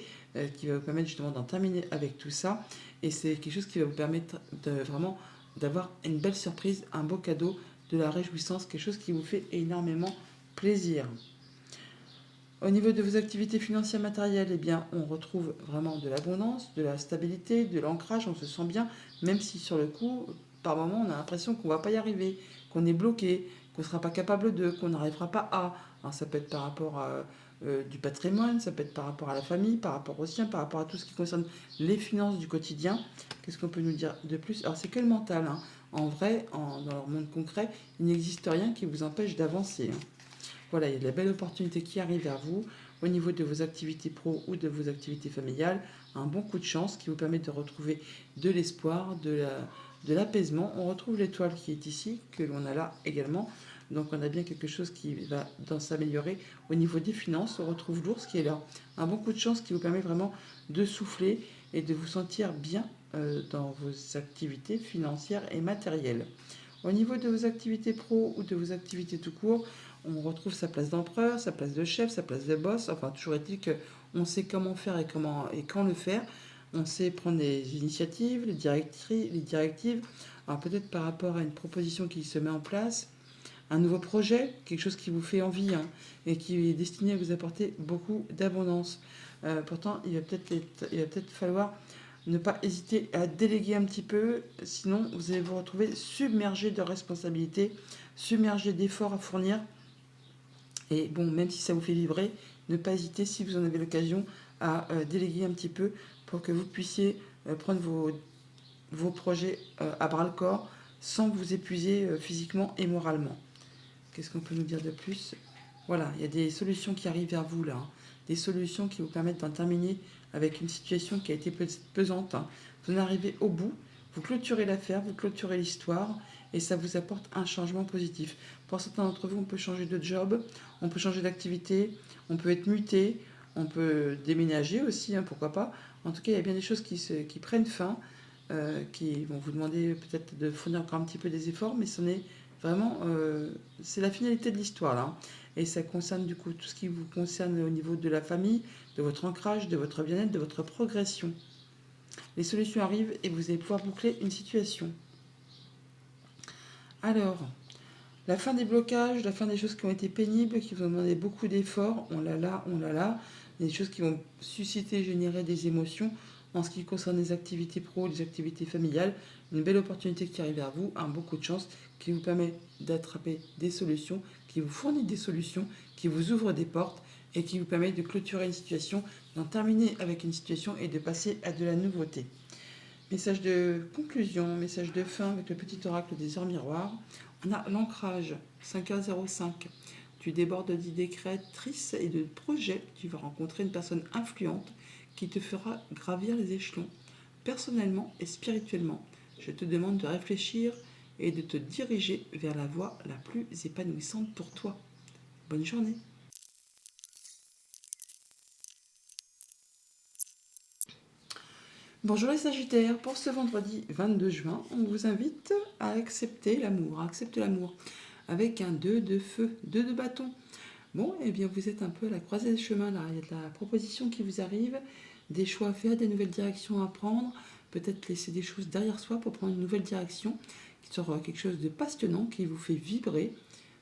qui va vous permettre justement d'en terminer avec tout ça. Et c'est quelque chose qui va vous permettre de vraiment d'avoir une belle surprise, un beau cadeau, de la réjouissance, quelque chose qui vous fait énormément plaisir. Au niveau de vos activités financières matérielles, eh bien, on retrouve vraiment de l'abondance, de la stabilité, de l'ancrage, on se sent bien, même si sur le coup, par moment, on a l'impression qu'on ne va pas y arriver, qu'on est bloqué, qu'on ne sera pas capable de, qu'on n'arrivera pas à. Alors, ça peut être par rapport à du patrimoine, ça peut être par rapport à la famille, par rapport aux siens, par rapport à tout ce qui concerne les finances du quotidien. Qu'est-ce qu'on peut nous dire de plus? Alors, c'est que le mental, hein. En vrai, dans leur monde concret, il n'existe rien qui vous empêche d'avancer, hein. Voilà, il y a de la belle opportunité qui arrive vers vous au niveau de vos activités pro ou de vos activités familiales. Un bon coup de chance qui vous permet de retrouver de l'espoir, de l'apaisement. On retrouve l'étoile qui est ici, que l'on a là également. Donc on a bien quelque chose qui va s'améliorer au niveau des finances. On retrouve l'ours qui est là. Un bon coup de chance qui vous permet vraiment de souffler et de vous sentir bien dans vos activités financières et matérielles. Au niveau de vos activités pro ou de vos activités tout court, on retrouve sa place d'empereur, sa place de chef, sa place de boss. Enfin, toujours est-il qu'on sait comment faire et, comment, et quand le faire. On sait prendre les initiatives, les directives. Alors peut-être par rapport à une proposition qui se met en place, un nouveau projet, quelque chose qui vous fait envie, hein, et qui est destiné à vous apporter beaucoup d'abondance. Pourtant, il va peut-être falloir ne pas hésiter à déléguer un petit peu, sinon vous allez vous retrouver submergé de responsabilités, submergé d'efforts à fournir. Et bon, même si ça vous fait vibrer, ne pas hésiter, si vous en avez l'occasion, à déléguer un petit peu pour que vous puissiez prendre vos projets à bras le corps sans vous épuiser physiquement et moralement. Qu'est-ce qu'on peut nous dire de plus? Voilà, il y a des solutions qui arrivent vers vous là, hein. Des solutions qui vous permettent d'en terminer avec une situation qui a été pesante, hein. Vous en arrivez au bout, vous clôturez l'affaire, vous clôturez l'histoire et ça vous apporte un changement positif. Pour certains d'entre vous, on peut changer de job, on peut changer d'activité, on peut être muté, on peut déménager aussi, hein, pourquoi pas. En tout cas, il y a bien des choses qui prennent fin, qui vont vous demander peut-être de fournir encore un petit peu des efforts, mais ce n'est vraiment, c'est la finalité de l'histoire là, hein. Et ça concerne du coup tout ce qui vous concerne au niveau de la famille, de votre ancrage, de votre bien-être, de votre progression. Les solutions arrivent et vous allez pouvoir boucler une situation. Alors, la fin des blocages, la fin des choses qui ont été pénibles, qui vous ont demandé beaucoup d'efforts, on l'a là, on l'a là. Des choses qui vont susciter, générer des émotions. En ce qui concerne les activités pro, les activités familiales, une belle opportunité qui arrive vers vous, un beau coup de chance qui vous permet d'attraper des solutions qui vous fournit des solutions, qui vous ouvre des portes et qui vous permet de clôturer une situation, d'en terminer avec une situation et de passer à de la nouveauté. Message de conclusion, message de fin avec le petit oracle des heures miroirs. On a l'ancrage, 5h05. Tu débordes d'idées créatrices et de projets. Tu vas rencontrer une personne influente qui te fera gravir les échelons, personnellement et spirituellement. Je te demande de réfléchir et de te diriger vers la voie la plus épanouissante pour toi. Bonne journée. Bonjour les Sagittaires, pour ce vendredi 22 juin, on vous invite à accepter l'amour, avec un 2 de feu, 2 de bâton. Bon, eh bien vous êtes un peu à la croisée des chemins là, il y a de la proposition qui vous arrive, des choix à faire, des nouvelles directions à prendre, peut-être laisser des choses derrière soi pour prendre une nouvelle direction, qui sera quelque chose de passionnant, qui vous fait vibrer.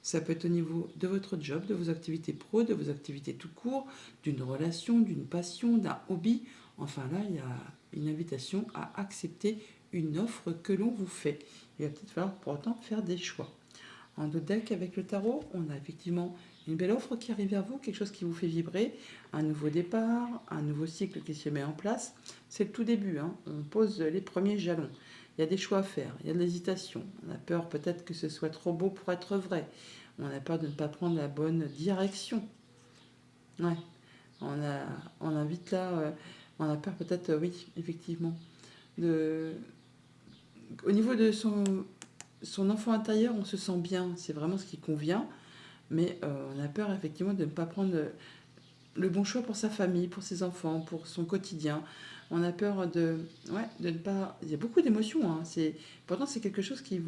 Ça peut être au niveau de votre job, de vos activités pro, de vos activités tout court, d'une relation, d'une passion, d'un hobby. Enfin là, il y a une invitation à accepter une offre que l'on vous fait. Il va peut-être falloir pour autant faire des choix. En dos deck avec le tarot, on a effectivement une belle offre qui arrive vers vous, quelque chose qui vous fait vibrer, un nouveau départ, un nouveau cycle qui se met en place. C'est le tout début, hein. On pose les premiers jalons. Il y a des choix à faire, il y a de l'hésitation. On a peur peut-être que ce soit trop beau pour être vrai. On a peur de ne pas prendre la bonne direction. Ouais, on invite là, on a peur peut-être, oui, effectivement. De, au niveau de son enfant intérieur, on se sent bien, c'est vraiment ce qui convient. Mais on a peur effectivement de ne pas prendre le bon choix pour sa famille, pour ses enfants, pour son quotidien. On a peur de ne pas... Il y a beaucoup d'émotions. Hein. Pourtant, c'est quelque chose qui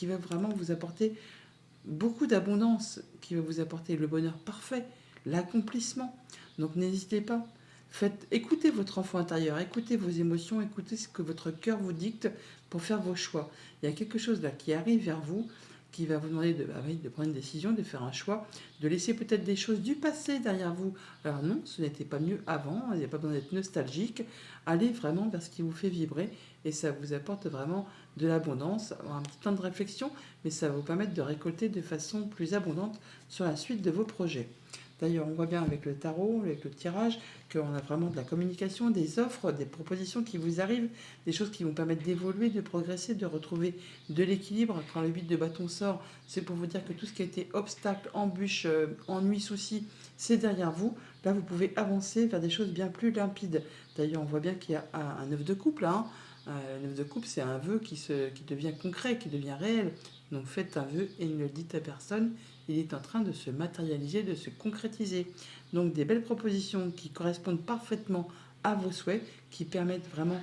va vraiment vous apporter beaucoup d'abondance, qui va vous apporter le bonheur parfait, l'accomplissement. Donc n'hésitez pas. Écoutez votre enfant intérieur, écoutez vos émotions, écoutez ce que votre cœur vous dicte pour faire vos choix. Il y a quelque chose là qui arrive vers vous, qui va vous demander de prendre une décision, de faire un choix, de laisser peut-être des choses du passé derrière vous. Alors non, ce n'était pas mieux avant, il n'y a pas besoin d'être nostalgique. Allez vraiment vers ce qui vous fait vibrer et ça vous apporte vraiment de l'abondance, un petit temps de réflexion, mais ça va vous permettre de récolter de façon plus abondante sur la suite de vos projets. D'ailleurs, on voit bien avec le tarot, avec le tirage, qu'on a vraiment de la communication, des offres, des propositions qui vous arrivent, des choses qui vont permettre d'évoluer, de progresser, de retrouver de l'équilibre. Quand le 8 de bâton sort, c'est pour vous dire que tout ce qui a été obstacle, embûche, ennui, souci, c'est derrière vous. Là, vous pouvez avancer vers des choses bien plus limpides. D'ailleurs, on voit bien qu'il y a un œuf de couple. Hein. Un œuf de couple, c'est un vœu qui devient concret, qui devient réel. Donc faites un vœu et ne le dites à personne. Il est en train de se matérialiser, de se concrétiser. Donc des belles propositions qui correspondent parfaitement à vos souhaits, qui permettent vraiment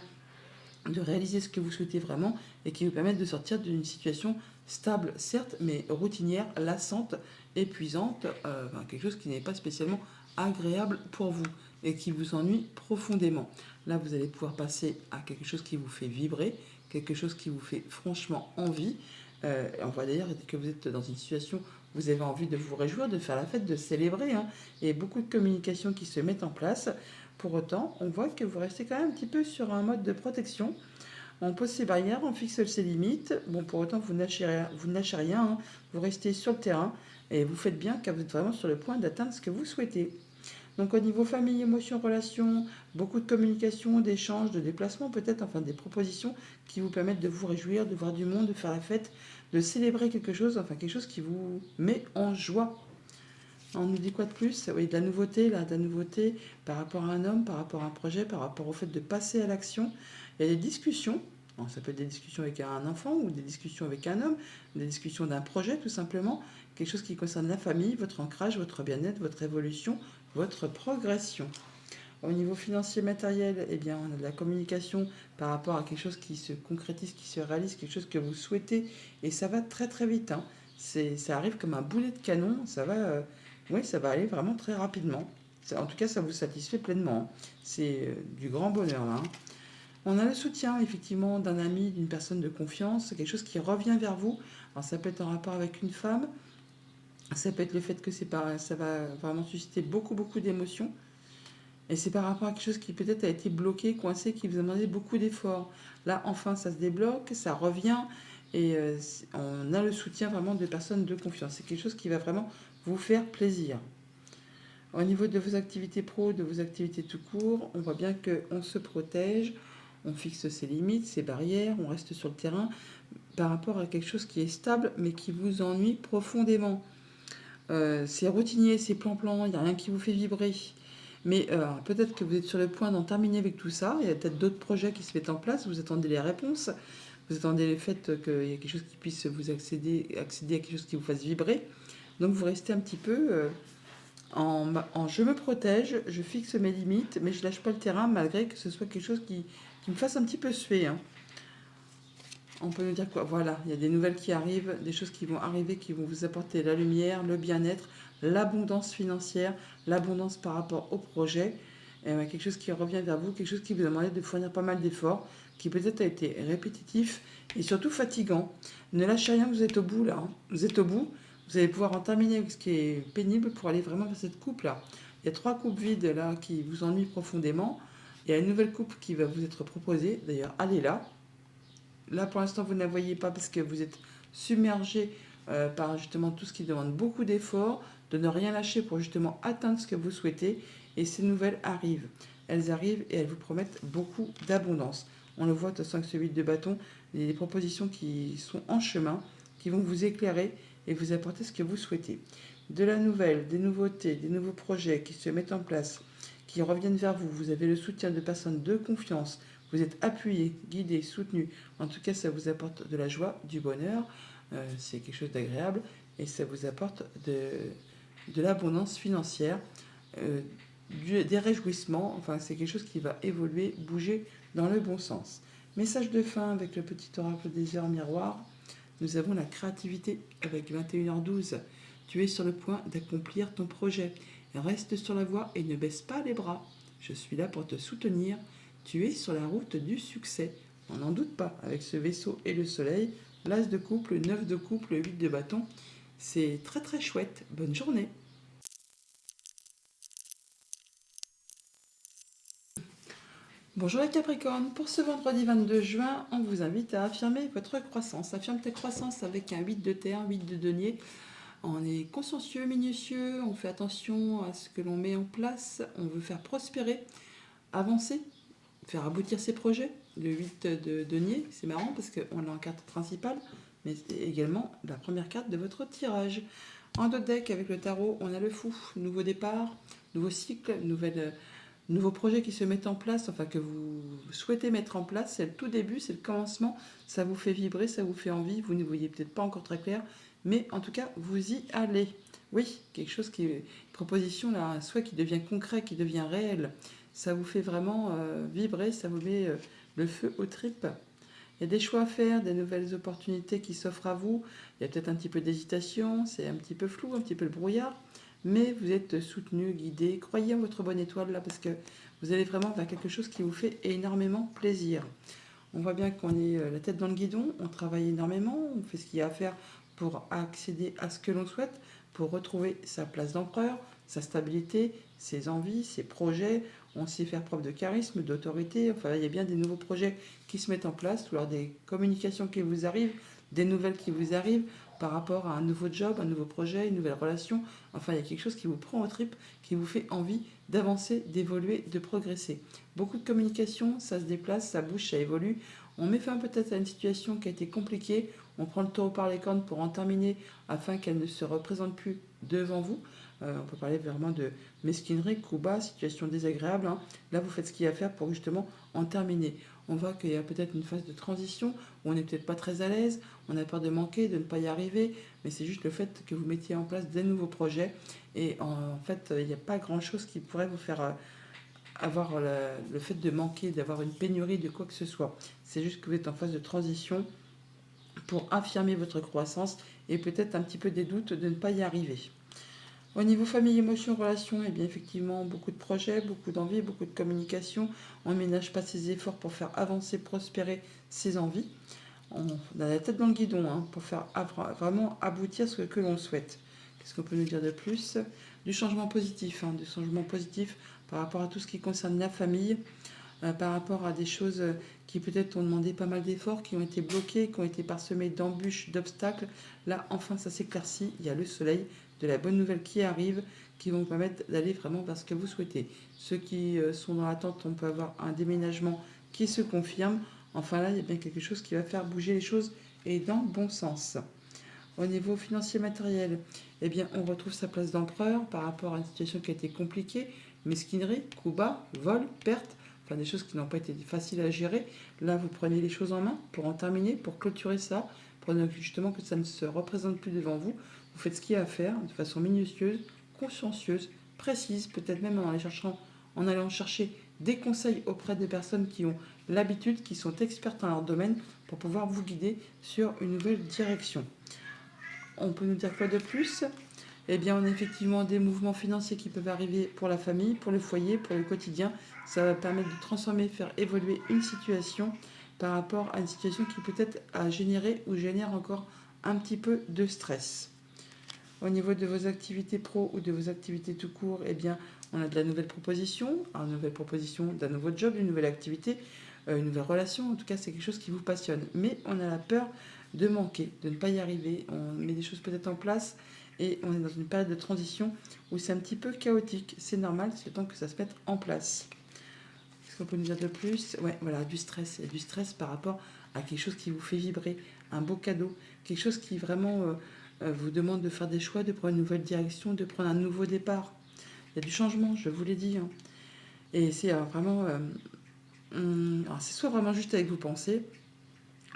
de réaliser ce que vous souhaitez vraiment et qui vous permettent de sortir d'une situation stable, certes, mais routinière, lassante, épuisante, quelque chose qui n'est pas spécialement agréable pour vous et qui vous ennuie profondément. Là, vous allez pouvoir passer à quelque chose qui vous fait vibrer, quelque chose qui vous fait franchement envie. On voit d'ailleurs que vous êtes dans une situation où vous avez envie de vous réjouir, de faire la fête, de célébrer, hein, et beaucoup de communication qui se mettent en place. Pour autant, on voit que vous restez quand même un petit peu sur un mode de protection. On pose ses barrières, on fixe ses limites. Bon, pour autant, vous ne lâchez rien, hein. Vous restez sur le terrain et vous faites bien car vous êtes vraiment sur le point d'atteindre ce que vous souhaitez. Donc au niveau famille, émotions, relations, beaucoup de communication, d'échanges, de déplacements peut-être, enfin des propositions qui vous permettent de vous réjouir, de voir du monde, de faire la fête, de célébrer quelque chose, enfin quelque chose qui vous met en joie. On nous dit quoi de plus? Oui, de la nouveauté, là, de la nouveauté par rapport à un homme, par rapport à un projet, par rapport au fait de passer à l'action. Il y a des discussions. Bon, ça peut être des discussions avec un enfant ou des discussions avec un homme, des discussions d'un projet tout simplement, quelque chose qui concerne la famille, votre ancrage, votre bien-être, votre évolution, votre progression. Au niveau financier matériel, eh bien, on a de la communication par rapport à quelque chose qui se concrétise, qui se réalise, quelque chose que vous souhaitez, et ça va très très vite. Hein. Ça arrive comme un boulet de canon, oui, ça va aller vraiment très rapidement. En tout cas, ça vous satisfait pleinement. Hein. C'est du grand bonheur là. Hein. On a le soutien effectivement d'un ami, d'une personne de confiance, quelque chose qui revient vers vous. Alors ça peut être en rapport avec une femme, ça peut être le fait que ça va vraiment susciter beaucoup beaucoup d'émotions. Et c'est par rapport à quelque chose qui peut-être a été bloqué, coincé, qui vous a demandé beaucoup d'efforts. Là, enfin, ça se débloque, ça revient. et on a le soutien vraiment de personnes de confiance. C'est quelque chose qui va vraiment vous faire plaisir. Au niveau de vos activités pro, de vos activités tout court, on voit bien qu'on se protège, on fixe ses limites, ses barrières, on reste sur le terrain par rapport à quelque chose qui est stable mais qui vous ennuie profondément. C'est routinier, c'est plan-plan, il n'y a rien qui vous fait vibrer. Mais peut-être que vous êtes sur le point d'en terminer avec tout ça. Il y a peut-être d'autres projets qui se mettent en place. Vous attendez les réponses. Vous attendez le fait qu'il y ait quelque chose qui puisse vous accéder à quelque chose qui vous fasse vibrer. Donc vous restez un petit peu en je me protège, je fixe mes limites, mais je lâche pas le terrain malgré que ce soit quelque chose qui me fasse un petit peu suer, hein. On peut nous dire quoi? Voilà, il y a des nouvelles qui arrivent, des choses qui vont arriver, qui vont vous apporter la lumière, le bien-être, l'abondance financière, l'abondance par rapport au projet. Et quelque chose qui revient vers vous, quelque chose qui vous a demandé de fournir pas mal d'efforts, qui peut-être a été répétitif et surtout fatigant. Ne lâchez rien, vous êtes au bout là, hein. Vous êtes au bout, vous allez pouvoir en terminer avec ce qui est pénible pour aller vraiment vers cette coupe là. Il y a 3 coupes vides là qui vous ennuient profondément. Il y a une nouvelle coupe qui va vous être proposée, d'ailleurs allez là. Là, pour l'instant, vous ne la voyez pas parce que vous êtes submergé par justement tout ce qui demande beaucoup d'efforts, de ne rien lâcher pour justement atteindre ce que vous souhaitez. Et ces nouvelles arrivent. Elles arrivent et elles vous promettent beaucoup d'abondance. On le voit, de toute façon, avec ce 8 de bâton, il y a des propositions qui sont en chemin, qui vont vous éclairer et vous apporter ce que vous souhaitez. De la nouvelle, des nouveautés, des nouveaux projets qui se mettent en place, qui reviennent vers vous. Vous avez le soutien de personnes de confiance. Vous êtes appuyé, guidé, soutenu. En tout cas, ça vous apporte de la joie, du bonheur. C'est quelque chose d'agréable et ça vous apporte de l'abondance financière, des réjouissements. Enfin, c'est quelque chose qui va évoluer, bouger dans le bon sens. Message de fin avec le petit oracle des heures miroir. Nous avons la créativité avec 21h12. Tu es sur le point d'accomplir ton projet. Reste sur la voie et ne baisse pas les bras. Je suis là pour te soutenir. Tu es sur la route du succès. On n'en doute pas, avec ce vaisseau et le soleil, l'as de couple, le 9 de couple, le 8 de bâton. C'est très très chouette. Bonne journée. Bonjour les Capricornes, pour ce vendredi 22 juin, on vous invite à affirmer votre croissance. Affirme ta croissance avec un 8 de terre, 8 de denier. On est consciencieux, minutieux, on fait attention à ce que l'on met en place, on veut faire prospérer, avancer, faire aboutir ses projets. Le 8 de denier, c'est marrant parce qu'on l'a en carte principale, mais c'est également la première carte de votre tirage. En dos de deck, avec le tarot, on a le fou, nouveau départ, nouveau cycle, nouveaux projets qui se mettent en place, enfin que vous souhaitez mettre en place. C'est le tout début, c'est le commencement, ça vous fait vibrer, ça vous fait envie, vous ne voyez peut-être pas encore très clair, mais en tout cas, vous y allez. Oui, quelque chose qui est une proposition, là, un souhait qui devient concret, qui devient réel. Ça vous fait vraiment vibrer, ça vous met le feu aux tripes. Il y a des choix à faire, des nouvelles opportunités qui s'offrent à vous. Il y a peut-être un petit peu d'hésitation, c'est un petit peu flou, un petit peu le brouillard, mais vous êtes soutenu, guidé. Croyez en votre bonne étoile là parce que vous allez vraiment vers quelque chose qui vous fait énormément plaisir. On voit bien qu'on est la tête dans le guidon, on travaille énormément, on fait ce qu'il y a à faire pour accéder à ce que l'on souhaite, pour retrouver sa place d'empereur, sa stabilité, ses envies, ses projets. On sait faire preuve de charisme, d'autorité. Enfin, il y a bien des nouveaux projets qui se mettent en place, ou alors des communications qui vous arrivent, des nouvelles qui vous arrivent par rapport à un nouveau job, un nouveau projet, une nouvelle relation. Enfin, il y a quelque chose qui vous prend au trip, qui vous fait envie d'avancer, d'évoluer, de progresser. Beaucoup de communication, ça se déplace, ça bouge, ça évolue. On met fin peut-être à une situation qui a été compliquée. On prend le taureau par les cornes pour en terminer afin qu'elle ne se représente plus devant vous. On peut parler vraiment de mesquinerie, coup bas, situation désagréable, hein. Là, vous faites ce qu'il y a à faire pour justement en terminer. On voit qu'il y a peut-être une phase de transition où on n'est peut-être pas très à l'aise, on a peur de manquer, de ne pas y arriver, mais c'est juste le fait que vous mettiez en place des nouveaux projets. Et en fait, il n'y a pas grand-chose qui pourrait vous faire avoir le fait de manquer, d'avoir une pénurie de quoi que ce soit. C'est juste que vous êtes en phase de transition pour affirmer votre croissance et peut-être un petit peu des doutes de ne pas y arriver. Au niveau famille, émotion, relation, eh bien effectivement, beaucoup de projets, beaucoup d'envies, beaucoup de communication. On ne ménage pas ses efforts pour faire avancer, prospérer ses envies. On a la tête dans le guidon hein, pour faire vraiment aboutir ce que l'on souhaite. Qu'est-ce qu'on peut nous dire de plus? Du changement positif par rapport à tout ce qui concerne la famille. par rapport à des choses qui peut-être ont demandé pas mal d'efforts, qui ont été bloquées, qui ont été parsemées d'embûches, d'obstacles. Là, enfin, ça s'éclaircit. Il y a le soleil, de la bonne nouvelle qui arrive, qui vont vous permettre d'aller vraiment vers ce que vous souhaitez. Ceux qui sont dans l'attente, on peut avoir un déménagement qui se confirme. Enfin là, il y a bien quelque chose qui va faire bouger les choses et dans le bon sens. Au niveau financier matériel, eh bien, on retrouve sa place d'empereur par rapport à une situation qui a été compliquée, mesquinerie, coup bas, vol, perte, enfin des choses qui n'ont pas été faciles à gérer. Là, vous prenez les choses en main pour en terminer, pour clôturer ça, pour justement que ça ne se représente plus devant vous. Vous faites ce qu'il y a à faire de façon minutieuse, consciencieuse, précise, peut-être même en allant chercher des conseils auprès des personnes qui ont l'habitude, qui sont expertes dans leur domaine, pour pouvoir vous guider sur une nouvelle direction. On peut nous dire quoi de plus? Eh bien, on a effectivement des mouvements financiers qui peuvent arriver pour la famille, pour le foyer, pour le quotidien. Ça va permettre de transformer, faire évoluer une situation par rapport à une situation qui peut-être a généré ou génère encore un petit peu de stress. Au niveau de vos activités pro ou de vos activités tout court, eh bien, on a de la nouvelle proposition, une nouvelle proposition d'un nouveau job, une nouvelle activité, une nouvelle relation. En tout cas, c'est quelque chose qui vous passionne. Mais on a la peur de manquer, de ne pas y arriver. On met des choses peut-être en place et on est dans une période de transition où c'est un petit peu chaotique. C'est normal, c'est le temps que ça se mette en place. Qu'est-ce qu'on peut nous dire de plus? Ouais, voilà, du stress. Il y a du stress par rapport à quelque chose qui vous fait vibrer, un beau cadeau, quelque chose qui vraiment vous demande de faire des choix, de prendre une nouvelle direction, de prendre un nouveau départ. Il y a du changement, je vous l'ai dit. Hein. Et c'est vraiment... alors c'est soit vraiment juste avec vos pensées,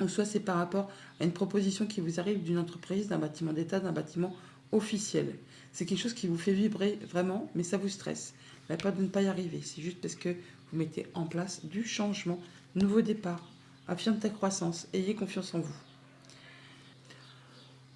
ou soit c'est par rapport à une proposition qui vous arrive d'une entreprise, d'un bâtiment d'État, d'un bâtiment officiel. C'est quelque chose qui vous fait vibrer vraiment, mais ça vous stresse. La peur de ne pas y arriver, c'est juste parce que vous mettez en place du changement, nouveau départ, affirme ta croissance, ayez confiance en vous.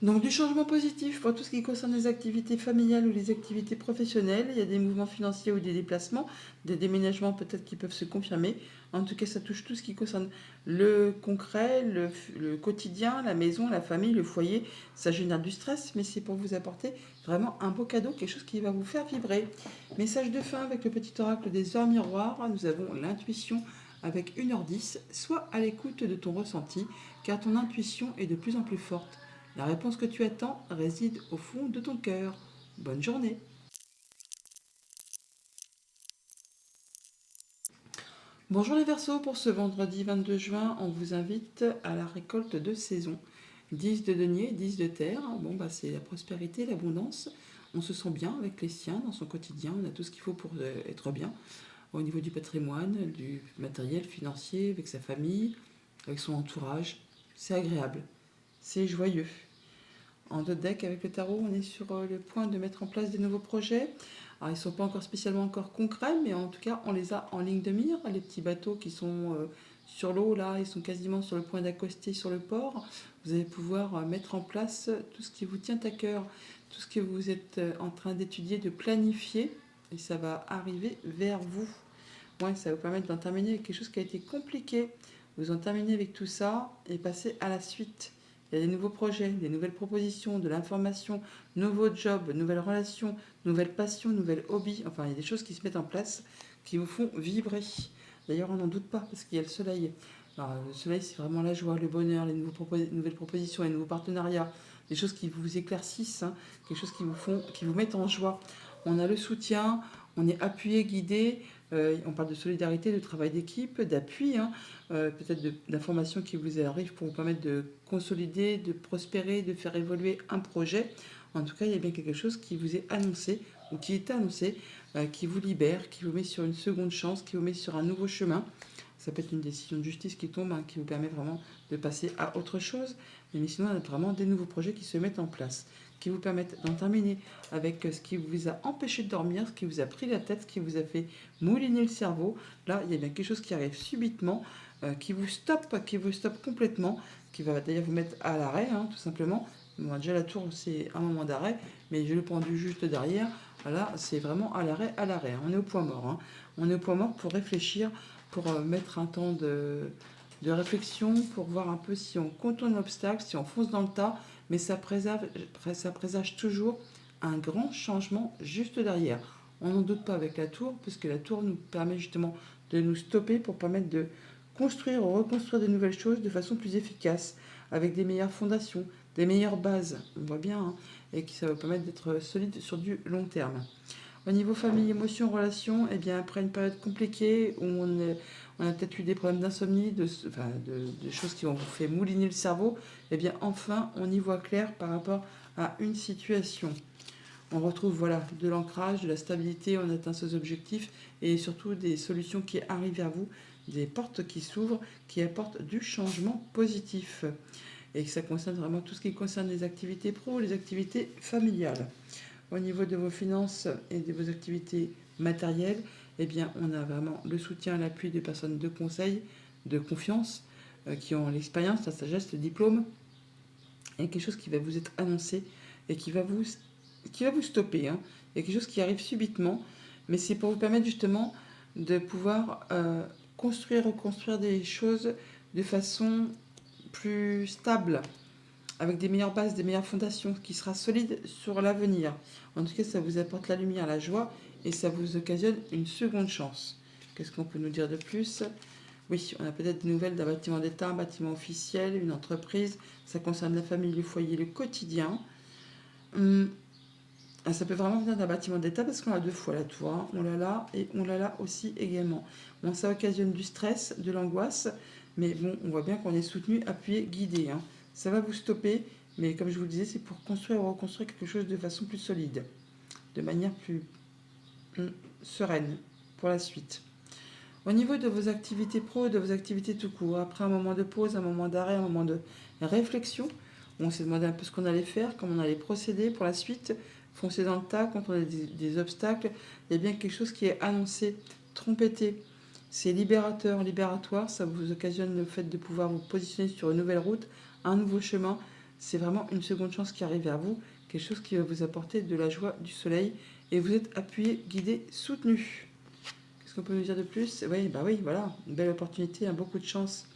Donc du changement positif pour tout ce qui concerne les activités familiales ou les activités professionnelles. Il y a des mouvements financiers ou des déplacements, des déménagements peut-être qui peuvent se confirmer. En tout cas, ça touche tout ce qui concerne le concret, le quotidien, la maison, la famille, le foyer. Ça génère du stress, mais c'est pour vous apporter vraiment un beau cadeau, quelque chose qui va vous faire vibrer. Message de fin avec le petit oracle des heures miroirs. Nous avons l'intuition avec 1h10. Sois à l'écoute de ton ressenti, car ton intuition est de plus en plus forte. La réponse que tu attends réside au fond de ton cœur. Bonne journée. Bonjour les Verseaux, pour ce vendredi 22 juin, on vous invite à la récolte de saison. 10 de denier, 10 de terre, bon bah c'est la prospérité, l'abondance. On se sent bien avec les siens dans son quotidien, on a tout ce qu'il faut pour être bien. Au niveau du patrimoine, du matériel financier, avec sa famille, avec son entourage, c'est agréable, c'est joyeux. En deux decks avec le tarot, on est sur le point de mettre en place des nouveaux projets. Alors, ils ne sont pas encore spécialement encore concrets, mais en tout cas, on les a en ligne de mire. Les petits bateaux qui sont sur l'eau, là, ils sont quasiment sur le point d'accoster sur le port. Vous allez pouvoir mettre en place tout ce qui vous tient à cœur, tout ce que vous êtes en train d'étudier, de planifier, et ça va arriver vers vous. Ouais, ça va vous permettre d'en terminer avec quelque chose qui a été compliqué. Vous en terminez avec tout ça et passez à la suite. Il y a des nouveaux projets, des nouvelles propositions, de l'information, nouveaux jobs, nouvelles relations, nouvelles passions, nouvelles hobbies. Enfin, il y a des choses qui se mettent en place qui vous font vibrer. D'ailleurs, on n'en doute pas parce qu'il y a le soleil. Alors, le soleil, c'est vraiment la joie, le bonheur, les nouvelles propositions, les nouveaux partenariats, des choses qui vous éclaircissent, hein, quelque chose qui vous mettent en joie. On a le soutien, on est appuyé, guidé. On parle de solidarité, de travail d'équipe, d'appui, hein, peut-être d'informations qui vous arrivent pour vous permettre de consolider, de prospérer, de faire évoluer un projet. En tout cas, il y a bien quelque chose qui vous est annoncé ou qui est annoncé, qui vous libère, qui vous met sur une seconde chance, qui vous met sur un nouveau chemin. Ça peut être une décision de justice qui tombe, hein, qui vous permet vraiment de passer à autre chose. Mais sinon, il y a vraiment des nouveaux projets qui se mettent en place, qui vous permettent d'en terminer avec ce qui vous a empêché de dormir, ce qui vous a pris la tête, ce qui vous a fait mouliner le cerveau. Là, il y a bien quelque chose qui arrive subitement, qui vous stoppe complètement, qui va d'ailleurs vous mettre à l'arrêt, hein, tout simplement. Bon, déjà la tour, c'est un moment d'arrêt, mais je l'ai pendu juste derrière. Là, c'est vraiment à l'arrêt, à l'arrêt. On est au point mort. Hein. On est au point mort pour réfléchir, pour mettre un temps de réflexion, pour voir un peu si on contourne l'obstacle, si on fonce dans le tas, mais ça présage toujours un grand changement juste derrière. On n'en doute pas avec la tour, puisque la tour nous permet justement de nous stopper pour permettre de construire ou reconstruire de nouvelles choses de façon plus efficace, avec des meilleures fondations, des meilleures bases, on voit bien, hein, et qui ça va permettre d'être solide sur du long terme. Au niveau famille, émotions, relations, eh bien, après une période compliquée où on a peut-être eu des problèmes d'insomnie, de choses qui ont fait mouliner le cerveau, eh bien, enfin, on y voit clair par rapport à une situation. On retrouve voilà, de l'ancrage, de la stabilité, on atteint ses objectifs et surtout des solutions qui arrivent vers vous, des portes qui s'ouvrent, qui apportent du changement positif. Et que ça concerne vraiment tout ce qui concerne les activités pro, les activités familiales. Au niveau de vos finances et de vos activités matérielles, eh bien, on a vraiment le soutien, l'appui de personnes de conseil, de confiance, qui ont l'expérience, la sagesse, le diplôme, et quelque chose qui va vous être annoncé et qui va vous stopper. Hein. Il y a quelque chose qui arrive subitement, mais c'est pour vous permettre justement de pouvoir reconstruire des choses de façon plus stable, avec des meilleures bases, des meilleures fondations, qui sera solide sur l'avenir. En tout cas, ça vous apporte la lumière, la joie, et ça vous occasionne une seconde chance. Qu'est-ce qu'on peut nous dire de plus? Oui, on a peut-être des nouvelles d'un bâtiment d'État, un bâtiment officiel, une entreprise. Ça concerne la famille, le foyer, le quotidien. Ça peut vraiment venir d'un bâtiment d'État parce qu'on a deux fois la tour. Hein. On l'a là et on l'a là aussi également. Bon, ça occasionne du stress, de l'angoisse, mais bon, on voit bien qu'on est soutenu, appuyé, guidé. Hein. Ça va vous stopper, mais comme je vous le disais, c'est pour construire ou reconstruire quelque chose de façon plus solide, de manière plus sereine pour la suite. Au niveau de vos activités pro et de vos activités tout court, après un moment de pause, un moment d'arrêt, un moment de réflexion, on s'est demandé un peu ce qu'on allait faire, comment on allait procéder pour la suite, foncer dans le tas quand on a des obstacles. Il y a bien quelque chose qui est annoncé, trompetté. C'est libérateur, libératoire, ça vous occasionne le fait de pouvoir vous positionner sur une nouvelle route, un nouveau chemin. C'est vraiment une seconde chance qui arrive vers vous, quelque chose qui va vous apporter de la joie, du soleil, et vous êtes appuyé, guidé, soutenu. Qu'est-ce qu'on peut nous dire de plus? Oui, bah oui, voilà, une belle opportunité, hein, beaucoup de chance.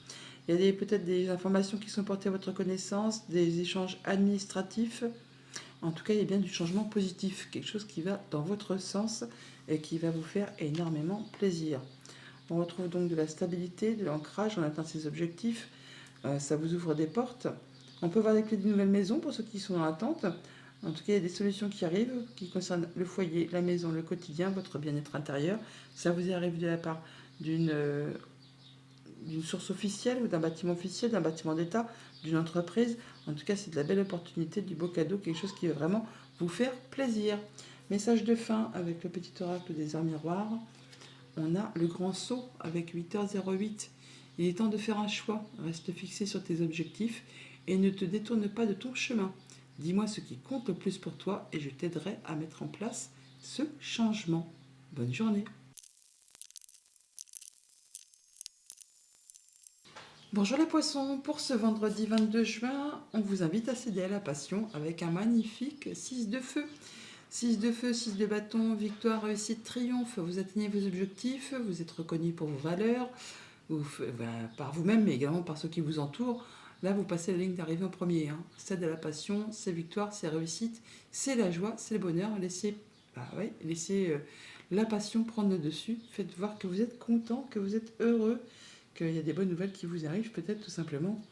Il y a peut-être des informations qui sont portées à votre connaissance, des échanges administratifs. En tout cas, il y a bien du changement positif, quelque chose qui va dans votre sens et qui va vous faire énormément plaisir. On retrouve donc de la stabilité, de l'ancrage, on atteint ses objectifs, ça vous ouvre des portes. On peut voir des clés d'une nouvelle maison pour ceux qui sont dans l'attente. En tout cas, il y a des solutions qui arrivent, qui concernent le foyer, la maison, le quotidien, votre bien-être intérieur. Ça vous arrive de la part d'une source officielle ou d'un bâtiment officiel, d'un bâtiment d'État, d'une entreprise. En tout cas, c'est de la belle opportunité, du beau cadeau, quelque chose qui va vraiment vous faire plaisir. Message de fin avec le petit oracle des arts miroirs. On a le grand saut avec 8h08. Il est temps de faire un choix. Reste fixé sur tes objectifs et ne te détourne pas de ton chemin. Dis-moi ce qui compte le plus pour toi et je t'aiderai à mettre en place ce changement. Bonne journée. Bonjour les poissons, pour ce vendredi 22 juin, on vous invite à céder à la passion avec un magnifique 6 de feu. 6 de feu, 6 de bâton, victoire, réussite, triomphe. Vous atteignez vos objectifs, vous êtes reconnu pour vos valeurs, par vous-même, mais également par ceux qui vous entourent. Là, vous passez la ligne d'arrivée en premier. Hein. Cède à la passion, c'est victoire, c'est réussite, c'est la joie, c'est le bonheur. Laissez la passion prendre le dessus. Faites voir que vous êtes content, que vous êtes heureux, qu'il y a des bonnes nouvelles qui vous arrivent, peut-être tout simplement.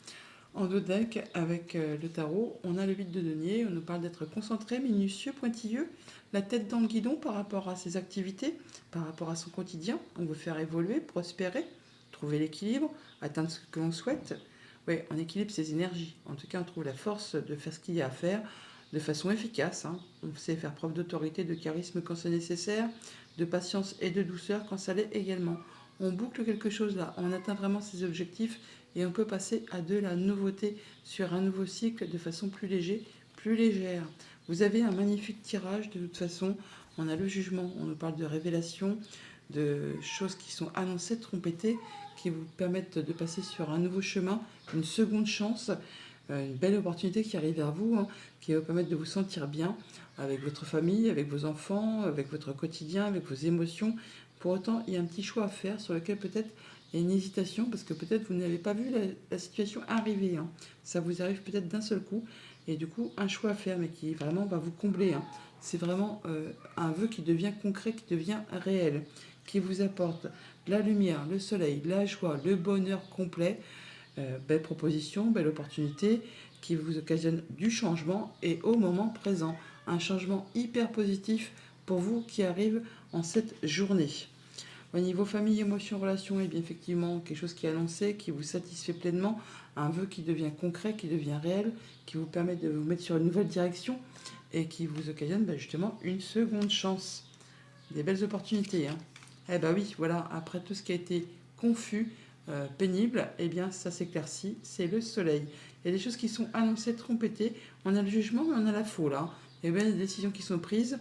En dos deck, avec le tarot, on a le 8 de denier, on nous parle d'être concentré, minutieux, pointilleux, la tête dans le guidon par rapport à ses activités, par rapport à son quotidien. On veut faire évoluer, prospérer, trouver l'équilibre, atteindre ce que l'on souhaite. Oui, on équilibre ses énergies. En tout cas, on trouve la force de faire ce qu'il y a à faire de façon efficace. Hein. On sait faire preuve d'autorité, de charisme quand c'est nécessaire, de patience et de douceur quand ça l'est également. On boucle quelque chose là, on atteint vraiment ses objectifs et on peut passer à de la nouveauté sur un nouveau cycle de façon plus légère. Vous avez un magnifique tirage de toute façon. On a le jugement, on nous parle de révélations, de choses qui sont annoncées, trompetées, qui vous permettent de passer sur un nouveau chemin, une seconde chance, une belle opportunité qui arrive vers vous, hein, qui va vous permettre de vous sentir bien avec votre famille, avec vos enfants, avec votre quotidien, avec vos émotions. Pour autant, il y a un petit choix à faire sur lequel peut-être il y a une hésitation parce que peut-être vous n'avez pas vu la situation arriver. Hein. Ça vous arrive peut-être d'un seul coup et du coup un choix à faire mais qui vraiment va vous combler. Hein. C'est vraiment un vœu qui devient concret, qui devient réel, qui vous apporte la lumière, le soleil, la joie, le bonheur complet. Belle proposition, belle opportunité qui vous occasionne du changement et au moment présent. Un changement hyper positif pour vous qui arrive en cette journée. Au niveau famille, émotion, relation, et bien effectivement quelque chose qui est annoncé, qui vous satisfait pleinement, un vœu qui devient concret, qui devient réel, qui vous permet de vous mettre sur une nouvelle direction et qui vous occasionne justement une seconde chance. Des belles opportunités. Hein. Eh ben oui, voilà, après tout ce qui a été confus, pénible, eh bien ça s'éclaircit, c'est le soleil. Il y a des choses qui sont annoncées, trompetées, on a le jugement, mais on a la foule. Hein. Et bien des décisions qui sont prises,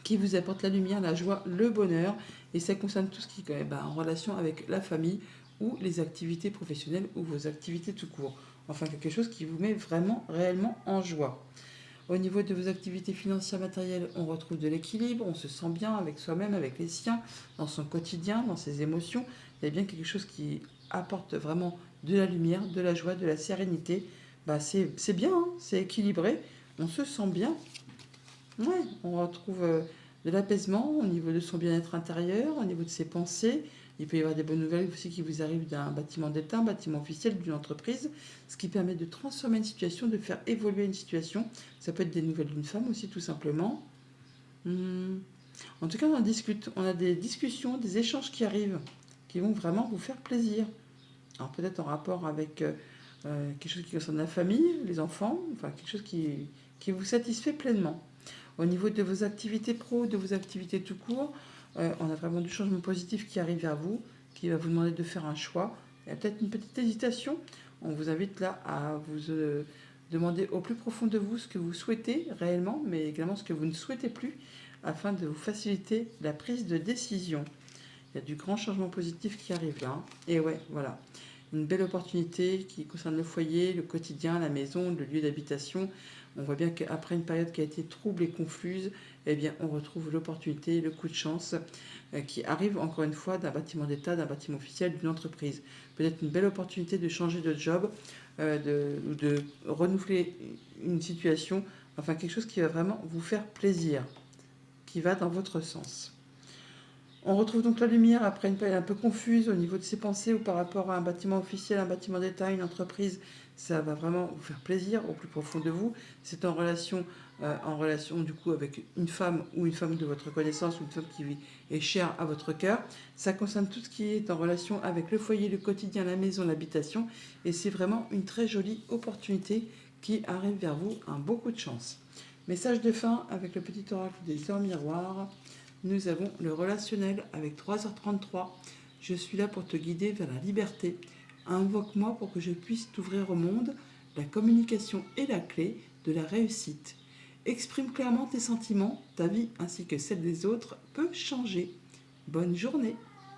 qui vous apportent la lumière, la joie, le bonheur, et ça concerne tout ce qui est en relation avec la famille ou les activités professionnelles ou vos activités tout court. Enfin, quelque chose qui vous met vraiment, réellement en joie. Au niveau de vos activités financières matérielles, on retrouve de l'équilibre, on se sent bien avec soi-même, avec les siens, dans son quotidien, dans ses émotions. Il y a bien quelque chose qui apporte vraiment de la lumière, de la joie, de la sérénité. C'est bien, hein, c'est équilibré, on se sent bien. Ouais, on retrouve de l'apaisement au niveau de son bien-être intérieur, au niveau de ses pensées. Il peut y avoir des bonnes nouvelles aussi qui vous arrivent d'un bâtiment d'État, un bâtiment officiel, d'une entreprise, ce qui permet de transformer une situation, de faire évoluer une situation. Ça peut être des nouvelles d'une femme aussi, tout simplement. En tout cas, on en discute. On a des discussions, des échanges qui arrivent, qui vont vraiment vous faire plaisir. Alors peut-être en rapport avec quelque chose qui concerne la famille, les enfants, enfin quelque chose qui vous satisfait pleinement. Au niveau de vos activités pro, de vos activités tout court, on a vraiment du changement positif qui arrive vers vous, qui va vous demander de faire un choix. Il y a peut-être une petite hésitation. On vous invite là à vous demander au plus profond de vous ce que vous souhaitez réellement, mais également ce que vous ne souhaitez plus, afin de vous faciliter la prise de décision. Il y a du grand changement positif qui arrive là. Hein. Et ouais, voilà. Une belle opportunité qui concerne le foyer, le quotidien, la maison, le lieu d'habitation. On voit bien qu'après une période qui a été trouble et confuse, eh bien, on retrouve l'opportunité, le coup de chance qui arrive encore une fois d'un bâtiment d'État, d'un bâtiment officiel, d'une entreprise. Peut-être une belle opportunité de changer de job, de renouveler une situation, enfin quelque chose qui va vraiment vous faire plaisir, qui va dans votre sens. On retrouve donc la lumière après une période un peu confuse au niveau de ses pensées ou par rapport à un bâtiment officiel, un bâtiment d'État, une entreprise. Ça va vraiment vous faire plaisir au plus profond de vous. C'est en relation du coup avec une femme ou une femme de votre connaissance ou une femme qui est chère à votre cœur. Ça concerne tout ce qui est en relation avec le foyer, le quotidien, la maison, l'habitation. Et c'est vraiment une très jolie opportunité qui arrive vers vous. Un beau coup de chance. Message de fin avec le petit oracle des heures miroirs. Nous avons le relationnel avec 3h33. Je suis là pour te guider vers la liberté. Invoque-moi pour que je puisse t'ouvrir au monde. La communication est la clé de la réussite. Exprime clairement tes sentiments, ta vie ainsi que celle des autres peut changer. Bonne journée.